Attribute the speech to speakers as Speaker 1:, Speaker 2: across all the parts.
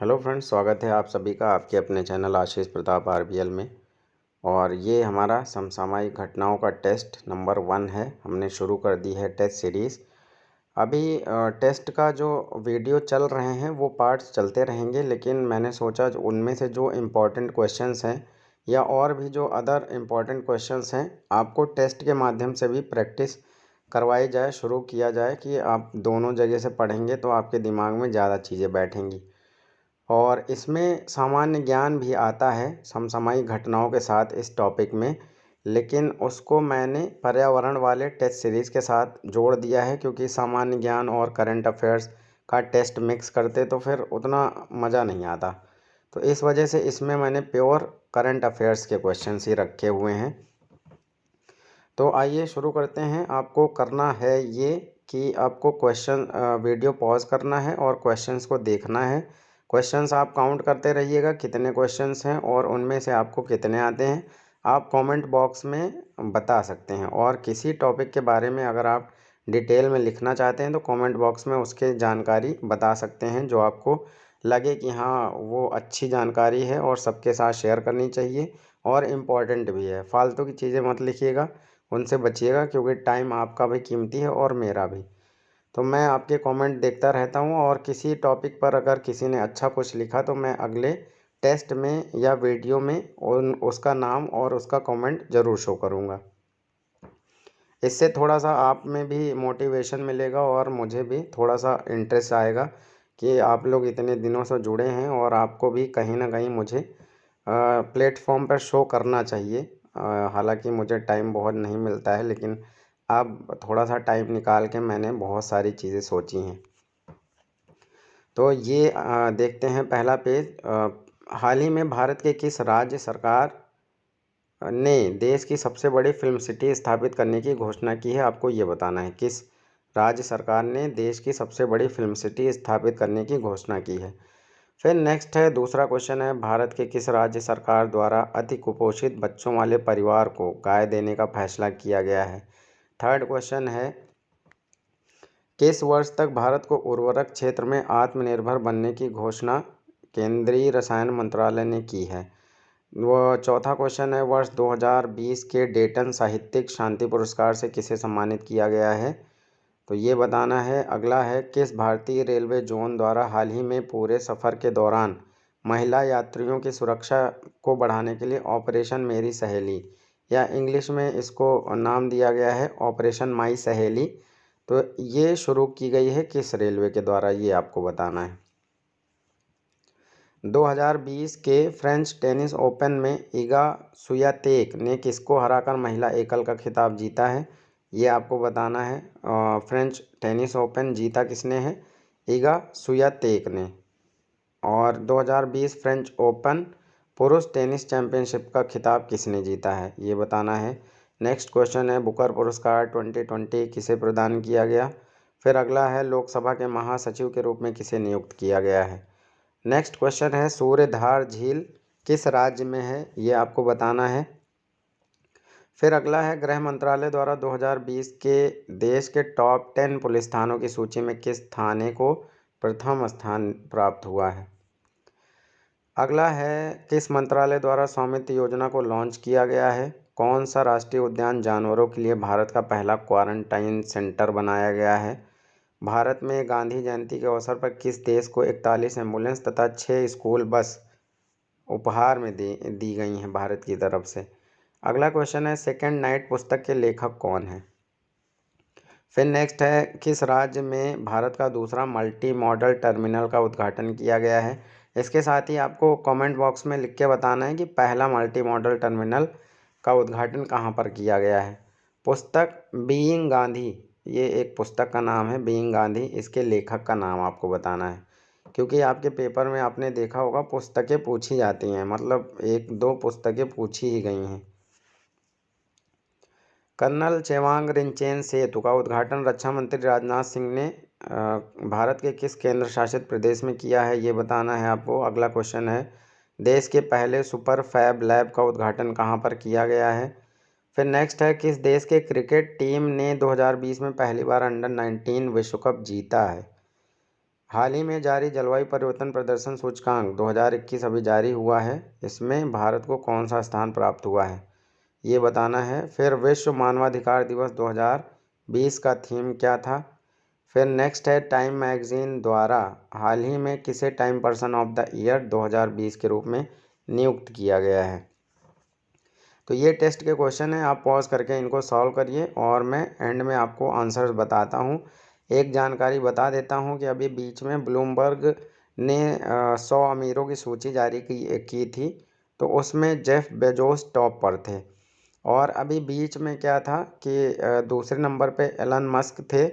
Speaker 1: Hello friends, स्वागत है आप सभी का आपके अपने चैनल आशीष प्रताप आरबीएल में। और ये हमारा समसामयिक घटनाओं का टेस्ट नंबर 1 है। हमने शुरू कर दी है टेस्ट सीरीज़। अभी टेस्ट का जो वीडियो चल रहे हैं वो पार्ट्स चलते रहेंगे, लेकिन मैंने सोचा उनमें से जो इम्पोर्टेंट क्वेश्चंस हैं या और भी जो अदर इम्पोर्टेंट क्वेश्चंस हैं आपको टेस्ट के माध्यम से भी प्रैक्टिस करवाई जाए, शुरू किया जाए कि आप दोनों जगह से पढ़ेंगे तो आपके दिमाग में ज़्यादा चीज़ें बैठेंगी। और इसमें सामान्य ज्ञान भी आता है समसामयिक घटनाओं के साथ इस टॉपिक में, लेकिन उसको मैंने पर्यावरण वाले टेस्ट सीरीज़ के साथ जोड़ दिया है, क्योंकि सामान्य ज्ञान और करंट अफेयर्स का टेस्ट मिक्स करते तो फिर उतना मज़ा नहीं आता। तो इस वजह से इसमें मैंने प्योर करंट अफेयर्स के क्वेश्चंस ही रखे हुए हैं। तो आइए शुरू करते हैं। आपको करना है ये कि आपको वीडियो पॉज करना है और क्वेश्चंस को देखना है। क्वेश्चंस आप काउंट करते रहिएगा कितने क्वेश्चंस हैं और उनमें से आपको कितने आते हैं आप कमेंट बॉक्स में बता सकते हैं। और किसी टॉपिक के बारे में अगर आप डिटेल में लिखना चाहते हैं तो कमेंट बॉक्स में उसके जानकारी बता सकते हैं, जो आपको लगे कि हाँ वो अच्छी जानकारी है और सबके साथ शेयर करनी चाहिए और इम्पॉर्टेंट भी है। फालतू की चीज़ें मत लिखिएगा, उनसे बचिएगा, क्योंकि टाइम आपका भी कीमती है और मेरा भी। तो मैं आपके कमेंट देखता रहता हूँ और किसी टॉपिक पर अगर किसी ने अच्छा कुछ लिखा तो मैं अगले टेस्ट में या वीडियो में उसका नाम और उसका कमेंट ज़रूर शो करूँगा। इससे थोड़ा सा आप में भी मोटिवेशन मिलेगा और मुझे भी थोड़ा सा इंटरेस्ट आएगा कि आप लोग इतने दिनों से जुड़े हैं और आपको भी कहीं ना कहीं मुझे प्लेटफॉर्म पर शो करना चाहिए। हालांकि मुझे टाइम बहुत नहीं मिलता है, लेकिन अब थोड़ा सा टाइम निकाल के मैंने बहुत सारी चीज़ें सोची हैं। तो ये देखते हैं पहला पेज। हाल ही में भारत के किस राज्य सरकार ने देश की सबसे बड़ी फिल्म सिटी स्थापित करने की घोषणा की है? आपको ये बताना है किस राज्य सरकार ने देश की सबसे बड़ी फिल्म सिटी स्थापित करने की घोषणा की है। फिर नेक्स्ट है, दूसरा क्वेश्चन है, भारत के किस राज्य सरकार द्वारा अति कुपोषित बच्चों वाले परिवार को गाय देने का फैसला किया गया है। थर्ड क्वेश्चन है, किस वर्ष तक भारत को उर्वरक क्षेत्र में आत्मनिर्भर बनने की घोषणा केंद्रीय रसायन मंत्रालय ने की है। वो चौथा क्वेश्चन है, वर्ष 2020 के डेटन साहित्यिक शांति पुरस्कार से किसे सम्मानित किया गया है? तो ये बताना है। अगला है, किस भारतीय रेलवे जोन द्वारा हाल ही में पूरे सफ़र के दौरान महिला यात्रियों की सुरक्षा को बढ़ाने के लिए ऑपरेशन मेरी सहेली या इंग्लिश में इसको नाम दिया गया है ऑपरेशन माई सहेली, तो ये शुरू की गई है किस रेलवे के द्वारा, ये आपको बताना है। 2020 के फ्रेंच टेनिस ओपन में इगा स्वियातेक ने किसको हराकर महिला एकल का खिताब जीता है? ये आपको बताना है। फ्रेंच टेनिस ओपन जीता किसने है? इगा स्वियातेक ने। और 2020 फ्रेंच ओपन पुरुष टेनिस चैंपियनशिप का खिताब किसने जीता है? ये बताना है। नेक्स्ट क्वेश्चन है, बुकर पुरस्कार 2020 किसे प्रदान किया गया? फिर अगला है, लोकसभा के महासचिव के रूप में किसे नियुक्त किया गया है? नेक्स्ट क्वेश्चन है, सूर्यधार झील किस राज्य में है? ये आपको बताना है। फिर अगला है, गृह मंत्रालय द्वारा 2020 के देश के टॉप 10 पुलिस थानों की सूची में किस थाने को प्रथम स्थान प्राप्त हुआ है? अगला है, किस मंत्रालय द्वारा स्वामित्व योजना को लॉन्च किया गया है? कौन सा राष्ट्रीय उद्यान जानवरों के लिए भारत का पहला क्वारंटाइन सेंटर बनाया गया है? भारत में गांधी जयंती के अवसर पर किस देश को 41 एम्बुलेंस तथा 6 स्कूल बस उपहार में दी गई हैं भारत की तरफ से? अगला क्वेश्चन है, सेकेंड नाइट पुस्तक के लेखक कौन हैं? फिर नेक्स्ट है, किस राज्य में भारत का दूसरा मल्टी मॉडल टर्मिनल का उद्घाटन किया गया है? इसके साथ ही आपको कमेंट बॉक्स में लिख के बताना है कि पहला मल्टी मॉडल टर्मिनल का उद्घाटन कहाँ पर किया गया है। पुस्तक बीइंग गांधी, ये एक पुस्तक का नाम है बीइंग गांधी, इसके लेखक का नाम आपको बताना है, क्योंकि आपके पेपर में आपने देखा होगा पुस्तकें पूछी जाती हैं, मतलब एक दो पुस्तकें पूछी ही गई हैं। कर्नल चेवांग रिंचेन सेतु का उद्घाटन रक्षा मंत्री राजनाथ सिंह ने भारत के किस केंद्र शासित प्रदेश में किया है? ये बताना है आपको। अगला क्वेश्चन है, देश के पहले सुपर फैब लैब का उद्घाटन कहाँ पर किया गया है? फिर नेक्स्ट है, किस देश के क्रिकेट टीम ने 2020 में पहली बार अंडर 19 विश्व कप जीता है? हाल ही में जारी जलवायु परिवर्तन प्रदर्शन सूचकांक 2021 अभी जारी हुआ है, इसमें भारत को कौन सा स्थान प्राप्त हुआ है ये बताना है। फिर विश्व मानवाधिकार दिवस 2020 का थीम क्या था। फिर नेक्स्ट है टाइम मैगजीन द्वारा हाल ही में किसे time person of the year 2020 के रूप में नियुक्त किया गया है। तो ये टेस्ट के क्वेश्चन हैं, आप पॉज करके इनको सॉल्व करिए और मैं एंड में आपको आंसर्स बताता हूँ। एक जानकारी बता देता हूँ कि अभी बीच में ब्लूमबर्ग ने 100 अमीरों की सूची जारी की थी, तो उसमें जेफ बेजोस टॉप पर थे। और अभी बीच में क्या था कि दूसरे नंबर पे एलन मस्क थे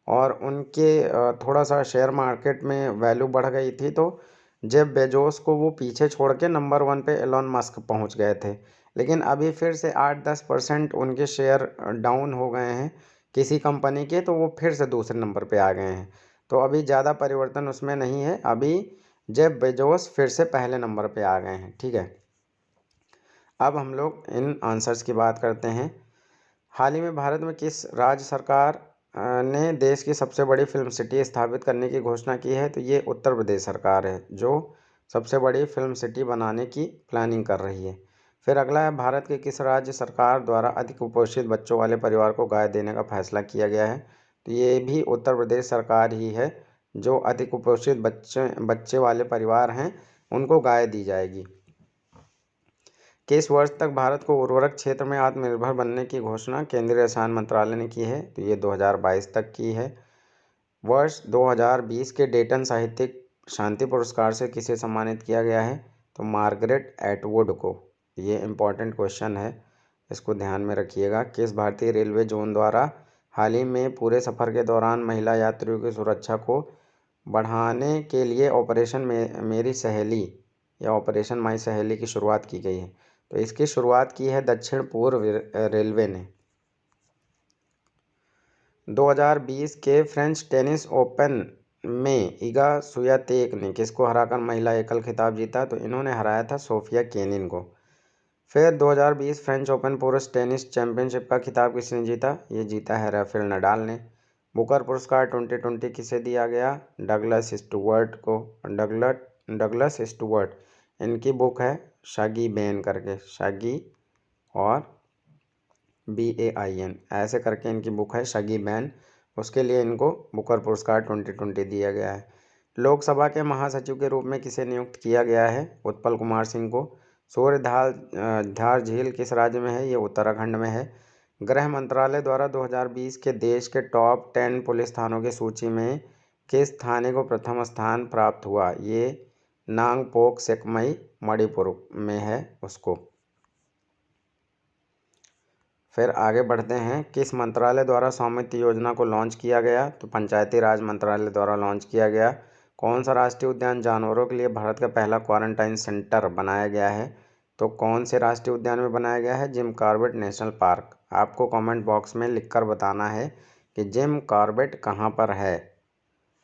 Speaker 1: और उनके थोड़ा सा शेयर मार्केट में वैल्यू बढ़ गई थी, तो जेफ बेजोस को वो पीछे छोड़ के नंबर 1 पे एलन मस्क पहुंच गए थे। लेकिन अभी फिर से 8-10% उनके शेयर डाउन हो गए हैं किसी कंपनी के, तो वो फिर से दूसरे नंबर पे आ गए हैं। तो अभी ज़्यादा परिवर्तन उसमें नहीं है, अभी जेफ बेजोस फिर से पहले नंबर पे आ गए हैं। ठीक है, अब हम लोग इन आंसर्स की बात करते हैं। हाल ही में भारत में किस राज्य सरकार ने देश की सबसे बड़ी फिल्म सिटी स्थापित करने की घोषणा की है। तो ये उत्तर प्रदेश सरकार है जो सबसे बड़ी फिल्म सिटी बनाने की प्लानिंग कर रही है। फिर अगला है, भारत के किस राज्य सरकार द्वारा अधिक कुपोषित बच्चों वाले परिवार को गाय देने का फैसला किया गया है। तो ये भी उत्तर प्रदेश सरकार ही है, जो अधिक कुपोषित बच्चे वाले परिवार हैं उनको गाय दी जाएगी। किस वर्ष तक भारत को उर्वरक क्षेत्र में आत्मनिर्भर बनने की घोषणा केंद्रीय रसायन मंत्रालय ने की है। तो ये 2022 तक की है। वर्ष 2020 के डेटन साहित्यिक शांति पुरस्कार से किसे सम्मानित किया गया है। तो मार्गरेट एटवुड को। ये इम्पॉर्टेंट क्वेश्चन है, इसको ध्यान में रखिएगा। किस भारतीय रेलवे जोन द्वारा हाल ही में पूरे सफ़र के दौरान महिला यात्रियों की सुरक्षा को बढ़ाने के लिए ऑपरेशन मेरी सहेली या ऑपरेशन माई सहेली की शुरुआत की गई है। तो इसकी शुरुआत की है दक्षिण पूर्व रेलवे ने। 2020 के फ्रेंच टेनिस ओपन में इगा स्वियातेक ने किसको हराकर महिला एकल खिताब जीता। तो इन्होंने हराया था सोफिया केनिन को। फिर 2020 फ्रेंच ओपन पुरुष टेनिस चैंपियनशिप का खिताब किसने जीता। ये जीता है राफेल नडाल ने। बुकर पुरस्कार 2020 किसे दिया गया। डगलस स्टुअर्ट को। डगलस स्टुअर्ट, इनकी बुक है शागी बैन करके, शागी और BAIN ऐसे करके इनकी बुक है शागी बैन, उसके लिए इनको बुकर पुरस्कार 2020 दिया गया है। लोकसभा के महासचिव के रूप में किसे नियुक्त किया गया है। उत्पल कुमार सिंह को। धार झील किस राज्य में है। ये उत्तराखंड में है। गृह मंत्रालय द्वारा 2020 के देश के टॉप 10 पुलिस थानों की सूची में किस थाने को प्रथम स्थान प्राप्त हुआ। ये नांगपोक सेकमई मणिपुर में है उसको। फिर आगे बढ़ते हैं, किस मंत्रालय द्वारा स्वामित्व योजना को लॉन्च किया गया। तो पंचायती राज मंत्रालय द्वारा लॉन्च किया गया। कौन सा राष्ट्रीय उद्यान जानवरों के लिए भारत का पहला क्वारंटाइन सेंटर बनाया गया है। तो कौन से राष्ट्रीय उद्यान में बनाया गया है। Jim Corbett national park. आपको कमेंट बॉक्स में लिखकर बताना है कि जिम कॉर्बेट कहाँ पर है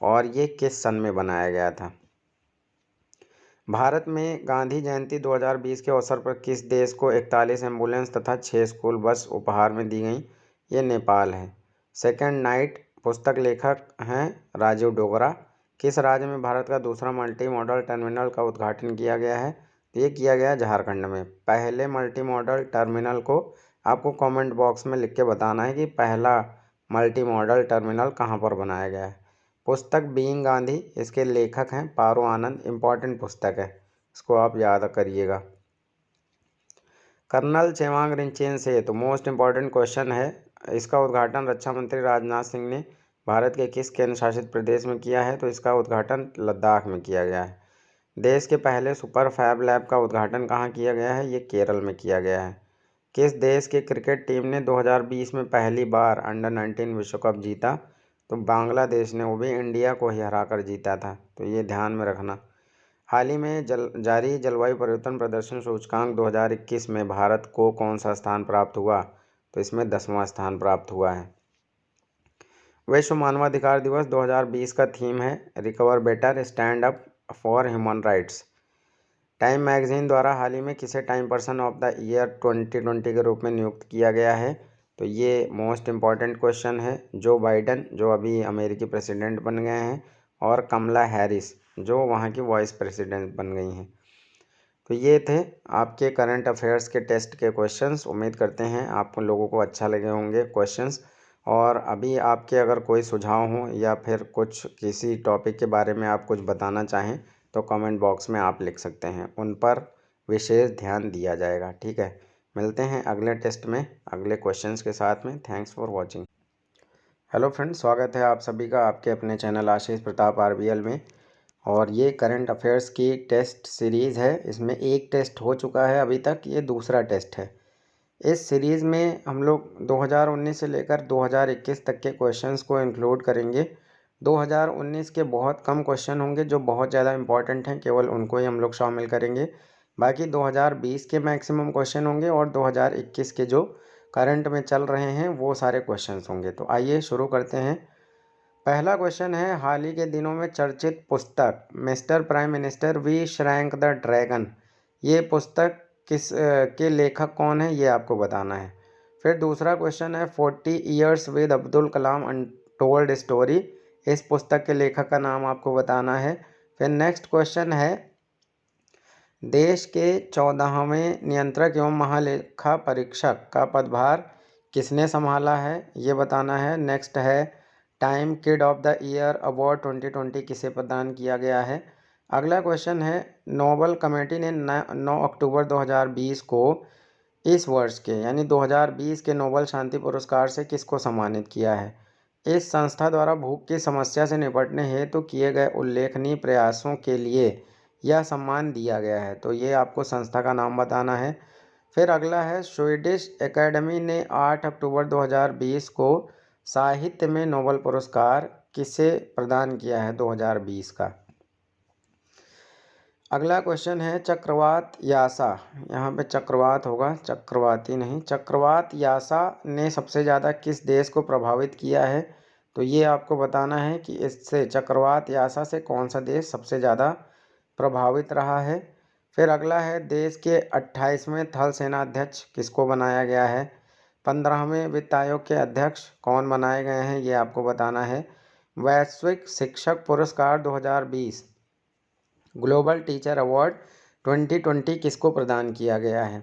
Speaker 1: और ये किस सन में बनाया गया था। भारत में गांधी जयंती 2020 के अवसर पर किस देश को 41 एम्बुलेंस तथा 6 स्कूल बस उपहार में दी गई। ये नेपाल है। सेकेंड नाइट पुस्तक लेखक हैं राजीव डोगरा। किस राज्य में भारत का दूसरा मल्टी मॉडल टर्मिनल का उद्घाटन किया गया है। तो ये किया गया झारखंड में। पहले मल्टी मॉडल टर्मिनल को आपको कमेंट बॉक्स में लिख के बताना है कि पहला मल्टी मॉडल टर्मिनल कहाँ पर बनाया गया है। पुस्तक बीइंग गांधी, इसके लेखक हैं पारो आनंद। इम्पॉर्टेंट पुस्तक है, इसको आप याद करिएगा। कर्नल चेवांग रिंचेन से, तो मोस्ट इम्पॉर्टेंट क्वेश्चन है। इसका उद्घाटन रक्षा मंत्री राजनाथ सिंह ने भारत के किस केंद्र शासित प्रदेश में किया है। तो इसका उद्घाटन लद्दाख में किया गया है। देश के पहले सुपर फैब लैब का उद्घाटन कहाँ किया गया है। ये केरल में किया गया है। किस देश की क्रिकेट टीम ने 2020 में पहली बार अंडर-19 विश्व कप जीता। तो बांग्लादेश ने, वो भी इंडिया को ही हराकर जीता था। तो ये ध्यान में रखना। हाल ही में जारी जलवायु परिवर्तन प्रदर्शन सूचकांक 2021 में भारत को कौन सा स्थान प्राप्त हुआ। तो इसमें 10वां स्थान प्राप्त हुआ है। विश्व मानवाधिकार दिवस 2020 का थीम है recover better, stand up for human rights. Time magazine द्वारा हाल ही में किसे time person of the year 2020 के रूप में नियुक्त किया गया है। तो ये मोस्ट इम्पॉर्टेंट क्वेश्चन है। जो बाइडन, जो अभी अमेरिकी प्रेसिडेंट बन गए हैं, और कमला हैरिस जो वहाँ की वाइस प्रेसिडेंट बन गई हैं। तो ये थे आपके करंट अफेयर्स के टेस्ट के क्वेश्चंस। उम्मीद करते हैं आप लोगों को अच्छा लगे होंगे क्वेश्चंस। और अभी आपके अगर कोई सुझाव हो या फिर कुछ किसी टॉपिक के बारे में आप कुछ बताना चाहें तो कमेंट बॉक्स में आप लिख सकते हैं, उन पर विशेष ध्यान दिया जाएगा। ठीक है, मिलते हैं अगले टेस्ट में अगले क्वेश्चंस के साथ में। Thanks for watching. Hello friends, स्वागत है आप सभी का आपके अपने चैनल आशीष प्रताप आरबीएल में। और ये करंट अफेयर्स की टेस्ट सीरीज़ है। इसमें एक टेस्ट हो चुका है अभी तक, ये दूसरा टेस्ट है। इस सीरीज़ में हम लोग 2019 से लेकर 2021 तक के क्वेश्चंस को इंक्लूड करेंगे। 2019 के बहुत कम क्वेश्चन होंगे जो बहुत ज़्यादा इंपॉर्टेंट हैं, केवल उनको ही हम लोग शामिल करेंगे। बाकी 2020 के मैक्सिमम क्वेश्चन होंगे और 2021 के जो करंट में चल रहे हैं वो सारे क्वेश्चंस होंगे। तो आइए शुरू करते हैं। पहला क्वेश्चन है, हाल ही के दिनों में चर्चित पुस्तक mister prime minister we shrank the dragon, ये पुस्तक के लेखक कौन है, ये आपको बताना है। फिर दूसरा क्वेश्चन है, 40 years with Abdul Kalam untold story, इस पुस्तक के लेखक का नाम आपको बताना है। फिर नेक्स्ट क्वेश्चन है, देश के 14वें नियंत्रक एवं महालेखा परीक्षक का पदभार किसने संभाला है, ये बताना है। नेक्स्ट है, time kid of the year award 2020 किसे प्रदान किया गया है। अगला क्वेश्चन है, नोबल कमेटी ने 9 अक्टूबर 2020 को इस वर्ष के यानी 2020 के नोबल शांति पुरस्कार से किसको सम्मानित किया है। इस संस्था द्वारा भूख की समस्या से निपटने हेतु किए गए उल्लेखनीय प्रयासों के लिए यह सम्मान दिया गया है। तो ये आपको संस्था का नाम बताना है। फिर अगला है, स्वीडिश एकेडमी ने 8 अक्टूबर 2020 को साहित्य में नोबल पुरस्कार किसे प्रदान किया है 2020 का। अगला क्वेश्चन है, चक्रवात यासा, यहाँ पे चक्रवात होगा, चक्रवाती नहीं, चक्रवात यासा ने सबसे ज़्यादा किस देश को प्रभावित किया है। तो ये आपको बताना है कि इससे चक्रवात यासा से कौन सा देश सबसे ज़्यादा प्रभावित रहा है। फिर अगला है, देश के 28वें थल सेनाध्यक्ष किसको बनाया गया है। 15वें वित्त आयोग के अध्यक्ष कौन बनाए गए हैं, ये आपको बताना है। वैश्विक शिक्षक पुरस्कार 2020 ग्लोबल टीचर अवार्ड 2020 किसको प्रदान किया गया है।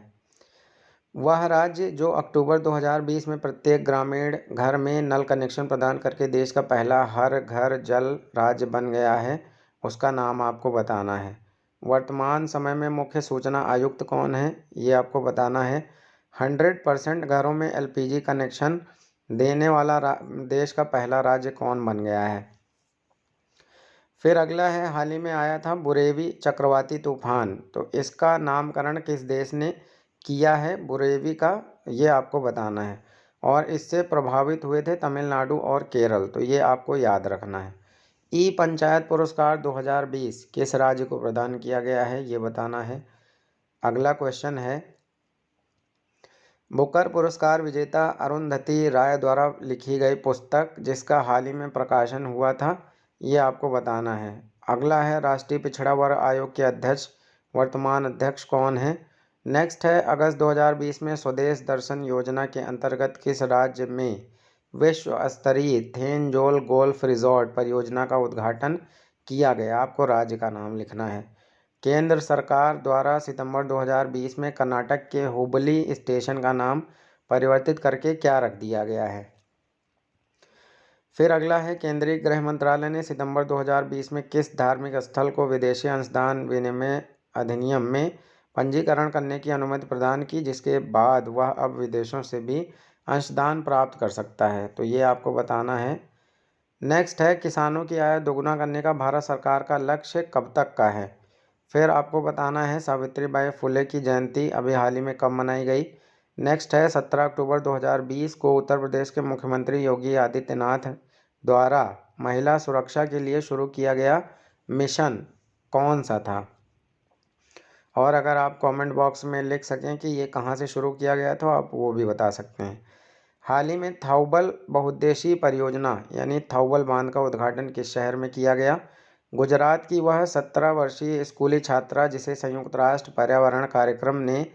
Speaker 1: वह राज्य जो अक्टूबर 2020 में प्रत्येक ग्रामीण घर में नल कनेक्शन प्रदान करके देश का पहला हर घर जल राज्य बन गया है, उसका नाम आपको बताना है। वर्तमान समय में मुख्य सूचना आयुक्त कौन है, ये आपको बताना है। 100% घरों में LPG कनेक्शन देने वाला देश का पहला राज्य कौन बन गया है। फिर अगला है, हाल ही में आया था बुरेवी चक्रवाती तूफान, तो इसका नामकरण किस देश ने किया है बुरेवी का, ये आपको बताना है। और इससे प्रभावित हुए थे तमिलनाडु और केरल, तो ये आपको याद रखना है। ई पंचायत पुरस्कार 2020 किस राज्य को प्रदान किया गया है, ये बताना है। अगला क्वेश्चन है, बुकर पुरस्कार विजेता अरुंधति राय द्वारा लिखी गई पुस्तक जिसका हाल ही में प्रकाशन हुआ था, ये आपको बताना है। अगला है, राष्ट्रीय पिछड़ा वर्ग आयोग के अध्यक्ष वर्तमान अध्यक्ष कौन है। नेक्स्ट है, अगस्त 2020 में स्वदेश दर्शन योजना के अंतर्गत किस राज्य में विश्व स्तरीय थेंजोल गोल्फ रिजॉर्ट परियोजना का उद्घाटन किया गया, आपको राज्य का नाम लिखना है। केंद्र सरकार द्वारा सितंबर 2020 में कर्नाटक के हुबली स्टेशन का नाम परिवर्तित करके क्या रख दिया गया है। फिर अगला है, केंद्रीय गृह मंत्रालय ने सितंबर 2020 में किस धार्मिक स्थल को विदेशी अंशदान विनिमय अधिनियम में पंजीकरण करने की अनुमति प्रदान की, जिसके बाद वह अब विदेशों से भी अंशदान प्राप्त कर सकता है, तो ये आपको बताना है। नेक्स्ट है, किसानों की आय दोगुना करने का भारत सरकार का लक्ष्य कब तक का है। फिर आपको बताना है, सावित्रीबाई फुले की जयंती अभी हाल ही में कब मनाई गई। नेक्स्ट है, 17 अक्टूबर 2020 को उत्तर प्रदेश के मुख्यमंत्री योगी आदित्यनाथ द्वारा महिला सुरक्षा के लिए शुरू किया गया मिशन कौन सा था। और अगर आप कमेंट बॉक्स में लिख सकें कि ये कहाँ से शुरू किया गया तो आप वो भी बता सकते हैं। हाल ही में थाउबल बहुउद्देशीय परियोजना यानी थाउबल बांध का उद्घाटन किस शहर में किया गया। गुजरात की वह 17 वर्षीय स्कूली छात्रा जिसे संयुक्त राष्ट्र पर्यावरण कार्यक्रम ने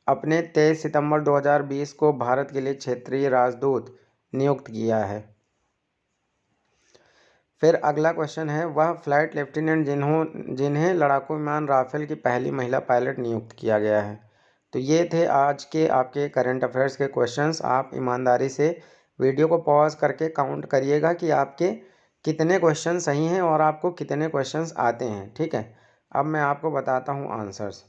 Speaker 1: अपने 23 सितंबर 2020 को भारत के लिए क्षेत्रीय राजदूत नियुक्त किया है। फिर अगला क्वेश्चन है, वह फ्लाइट लेफ्टिनेंट जिन्हें लड़ाकू विमान राफेल की पहली महिला पायलट नियुक्त किया गया है। तो ये थे आज के आपके करंट अफेयर्स के क्वेश्चंस। आप ईमानदारी से वीडियो को पॉज करके काउंट करिएगा कि आपके कितने क्वेश्चन सही हैं और आपको कितने क्वेश्चंस आते हैं। ठीक है, अब मैं आपको बताता हूँ आंसर्स।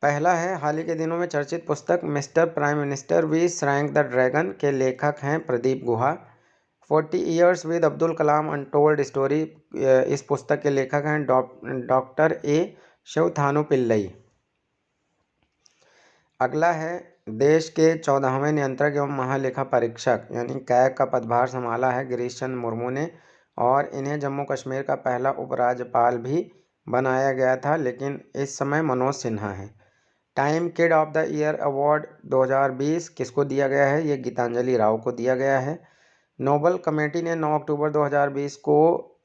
Speaker 1: पहला है, हाल ही के दिनों में चर्चित पुस्तक mister prime minister we shrank the dragon के लेखक हैं Pradeep Guha. 40 years with Abdul Kalam untold story, इस पुस्तक के लेखक हैं डॉक्टर ए शिवथानु पिल्लई। अगला है, देश के 14वें नियंत्रक एवं महालेखा परीक्षक यानी कैग का पदभार संभाला है गिरीश चंद्र मुर्मू ने, और इन्हें जम्मू कश्मीर का पहला उपराज्यपाल भी बनाया गया था, लेकिन इस समय मनोज सिन्हा है। Time kid of the year award 2020 किसको दिया गया है? ये गीतांजलि राव को दिया गया है। नोबल कमेटी ने 9 अक्टूबर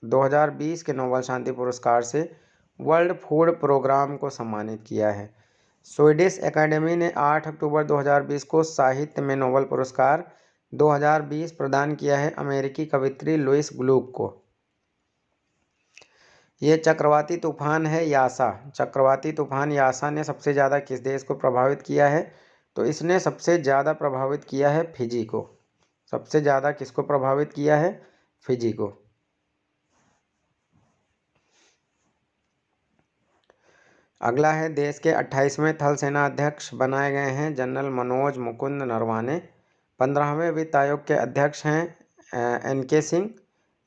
Speaker 1: 2020 के नोबल शांति पुरस्कार से वर्ल्ड फूड प्रोग्राम को सम्मानित किया है। स्वीडिश एकेडमी ने 8 अक्टूबर 2020 को साहित्य में नोबल पुरस्कार 2020 प्रदान किया है अमेरिकी कवयित्री लुइस ग्लूक को। ये चक्रवाती तूफान है यासा। चक्रवाती तूफान यासा ने सबसे ज़्यादा किस देश को प्रभावित किया है? तो इसने सबसे ज़्यादा प्रभावित किया है फिजी को। सबसे ज़्यादा किसको प्रभावित किया है? फिजी को। अगला है, देश के 28वें थल सेना अध्यक्ष बनाए गए हैं जनरल मनोज मुकुंद नरवाने। 15वें वित्त आयोग के अध्यक्ष हैं NK सिंह।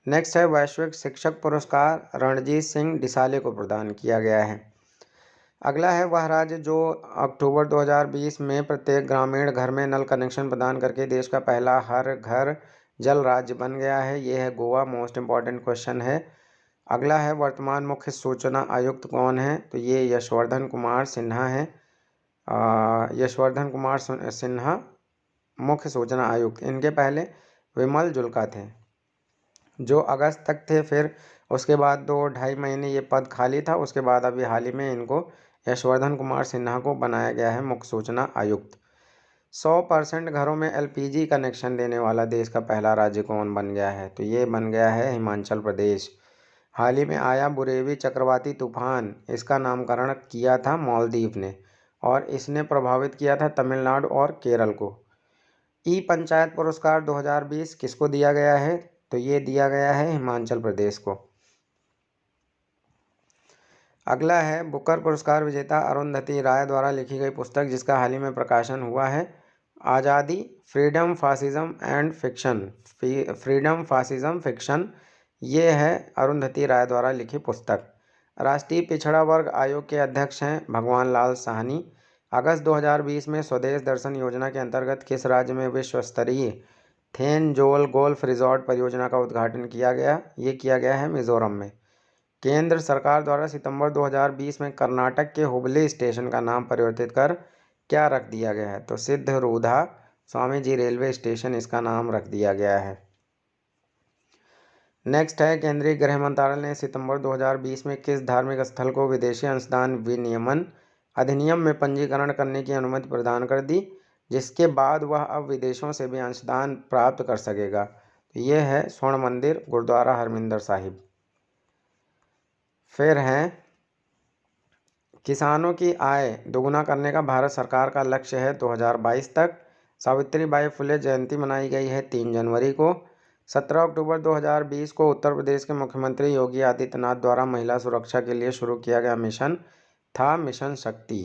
Speaker 1: नेक्स्ट है, वैश्विक शिक्षक पुरस्कार रणजीत सिंह डिसाले को प्रदान किया गया है। अगला है, वह राज्य जो अक्टूबर 2020 में प्रत्येक ग्रामीण घर में नल कनेक्शन प्रदान करके देश का पहला हर घर जल राज्य बन गया है। ये है गोवा। मोस्ट इम्पॉर्टेंट क्वेश्चन है। अगला है, वर्तमान मुख्य सूचना आयुक्त कौन है? तो ये यशवर्धन कुमार सिन्हा है। यशवर्धन कुमार सिन्हा मुख्य सूचना आयुक्त। इनके पहले विमल जुल्का थे जो अगस्त तक थे, फिर उसके बाद 2-2.5 महीने ये पद खाली था। उसके बाद अभी हाल ही में इनको यशवर्धन कुमार सिन्हा को बनाया गया है मुख्य सूचना आयुक्त। 100% घरों में LPG कनेक्शन देने वाला देश का पहला राज्य कौन बन गया है? तो ये बन गया है हिमाचल प्रदेश। हाल ही में आया बुरेवी चक्रवाती तूफान, इसका नामकरण किया था मालदीव ने, और इसने प्रभावित किया था तमिलनाडु और केरल को। ई पंचायत पुरस्कार 2020 किसको दिया गया है? तो ये दिया गया है हिमाचल प्रदेश को। अगला है, बुकर पुरस्कार विजेता अरुंधति राय द्वारा लिखी गई पुस्तक जिसका हाल ही में प्रकाशन हुआ है आज़ादी, freedom fascism and fiction. Freedom fascism fiction, ये है अरुंधति राय द्वारा लिखी पुस्तक। राष्ट्रीय पिछड़ा वर्ग आयोग के अध्यक्ष हैं भगवान लाल साहनी। अगस्त 2020 में स्वदेश दर्शन योजना के अंतर्गत किस राज्य में विश्व स्तरीय थेनजोल गोल्फ रिजॉर्ट परियोजना का उद्घाटन किया गया? ये किया गया है मिजोरम में। केंद्र सरकार द्वारा सितंबर 2020 में कर्नाटक के हुबली स्टेशन का नाम परिवर्तित कर क्या रख दिया गया है? तो सिद्धरूधा स्वामी जी रेलवे स्टेशन इसका नाम रख दिया गया है। नेक्स्ट है, केंद्रीय गृह मंत्रालय ने सितंबर 2020 में किस धार्मिक स्थल को विदेशी अंशदान विनियमन अधिनियम में पंजीकरण करने की अनुमति प्रदान कर दी, जिसके बाद वह अब विदेशों से भी अंशदान प्राप्त कर सकेगा? तो ये है स्वर्ण मंदिर गुरुद्वारा हरमिंदर साहिब। फिर है, किसानों की आय दोगुना करने का भारत सरकार का लक्ष्य है 2022 तक। सावित्रीबाई फुले जयंती मनाई गई है 3 जनवरी को। 17 अक्टूबर 2020 को उत्तर प्रदेश के मुख्यमंत्री योगी आदित्यनाथ द्वारा महिला सुरक्षा के लिए शुरू किया गया मिशन था मिशन शक्ति।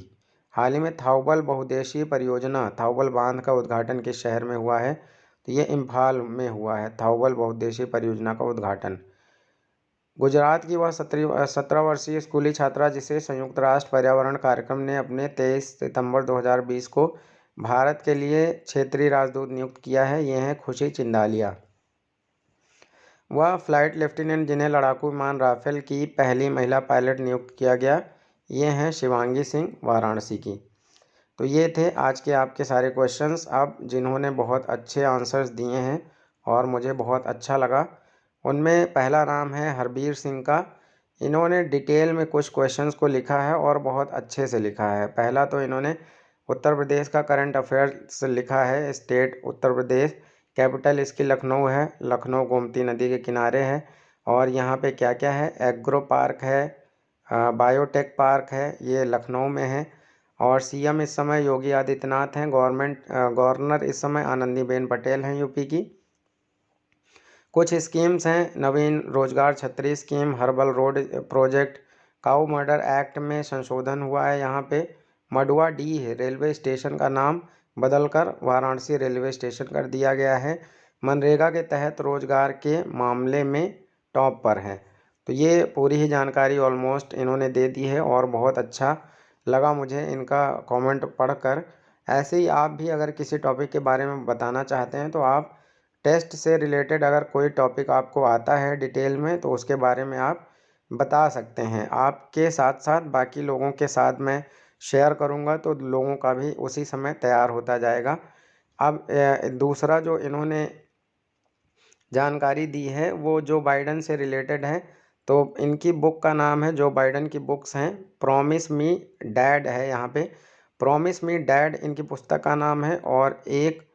Speaker 1: हाल ही में थाउबल बहुउद्देशीय परियोजना थाउबल बांध का उद्घाटन किस शहर में हुआ है? तो ये इम्फाल में हुआ है थाउबल बहुउद्देशीय परियोजना का उद्घाटन। गुजरात की वह 17 वर्षीय स्कूली छात्रा जिसे संयुक्त राष्ट्र पर्यावरण कार्यक्रम ने अपने 23 सितंबर 2020 को भारत के लिए क्षेत्रीय राजदूत नियुक्त किया है, ये हैं खुशी चिंदालिया। वह फ्लाइट लेफ्टिनेंट जिन्हें लड़ाकू विमान राफेल की पहली महिला पायलट नियुक्त किया गया, ये हैं शिवांगी सिंह वाराणसी की। तो ये थे आज के आपके सारे क्वेश्चंस। अब जिन्होंने बहुत अच्छे आंसर्स दिए हैं और मुझे बहुत अच्छा लगा, उनमें पहला नाम है हरबीर सिंह का। इन्होंने डिटेल में कुछ क्वेश्चंस को लिखा है और बहुत अच्छे से लिखा है। पहला तो इन्होंने उत्तर प्रदेश का करंट अफेयर्स लिखा है, स्टेट उत्तर प्रदेश कैपिटल इसकी लखनऊ है, लखनऊ गोमती नदी के किनारे है। और यहाँ पे क्या क्या है, एग्रो पार्क है, बायोटेक पार्क है, ये लखनऊ में है। और सीएम इस समय योगी आदित्यनाथ हैं। गवर्नर इस समय आनंदीबेन पटेल हैं यूपी की। कुछ स्कीम्स हैं, नवीन रोजगार छतरी स्कीम, हर्बल रोड प्रोजेक्ट, काऊ मर्डर एक्ट में संशोधन हुआ है। यहाँ पे मडुआ डी है रेलवे स्टेशन का नाम बदलकर वाराणसी रेलवे स्टेशन कर दिया गया है। मनरेगा के तहत रोजगार के मामले में टॉप पर है। तो ये पूरी ही जानकारी ऑलमोस्ट इन्होंने दे दी है और बहुत अच्छा लगा मुझे इनका कमेंट पढ़कर। ऐसे ही आप भी अगर किसी टॉपिक के बारे में बताना चाहते हैं तो आप टेस्ट से रिलेटेड अगर कोई टॉपिक आपको आता है डिटेल में तो उसके बारे में आप बता सकते हैं। आपके साथ साथ बाकी लोगों के साथ मैं शेयर करूंगा तो लोगों का भी उसी समय तैयार होता जाएगा। अब दूसरा जो इन्होंने जानकारी दी है वो जो बाइडन से रिलेटेड है। तो इनकी बुक का नाम है, जो बाइडन की बुक्स हैं, प्रॉमिस मी डैड है यहाँ पे। प्रॉमिस मी डैड इनकी पुस्तक का नाम है। और एक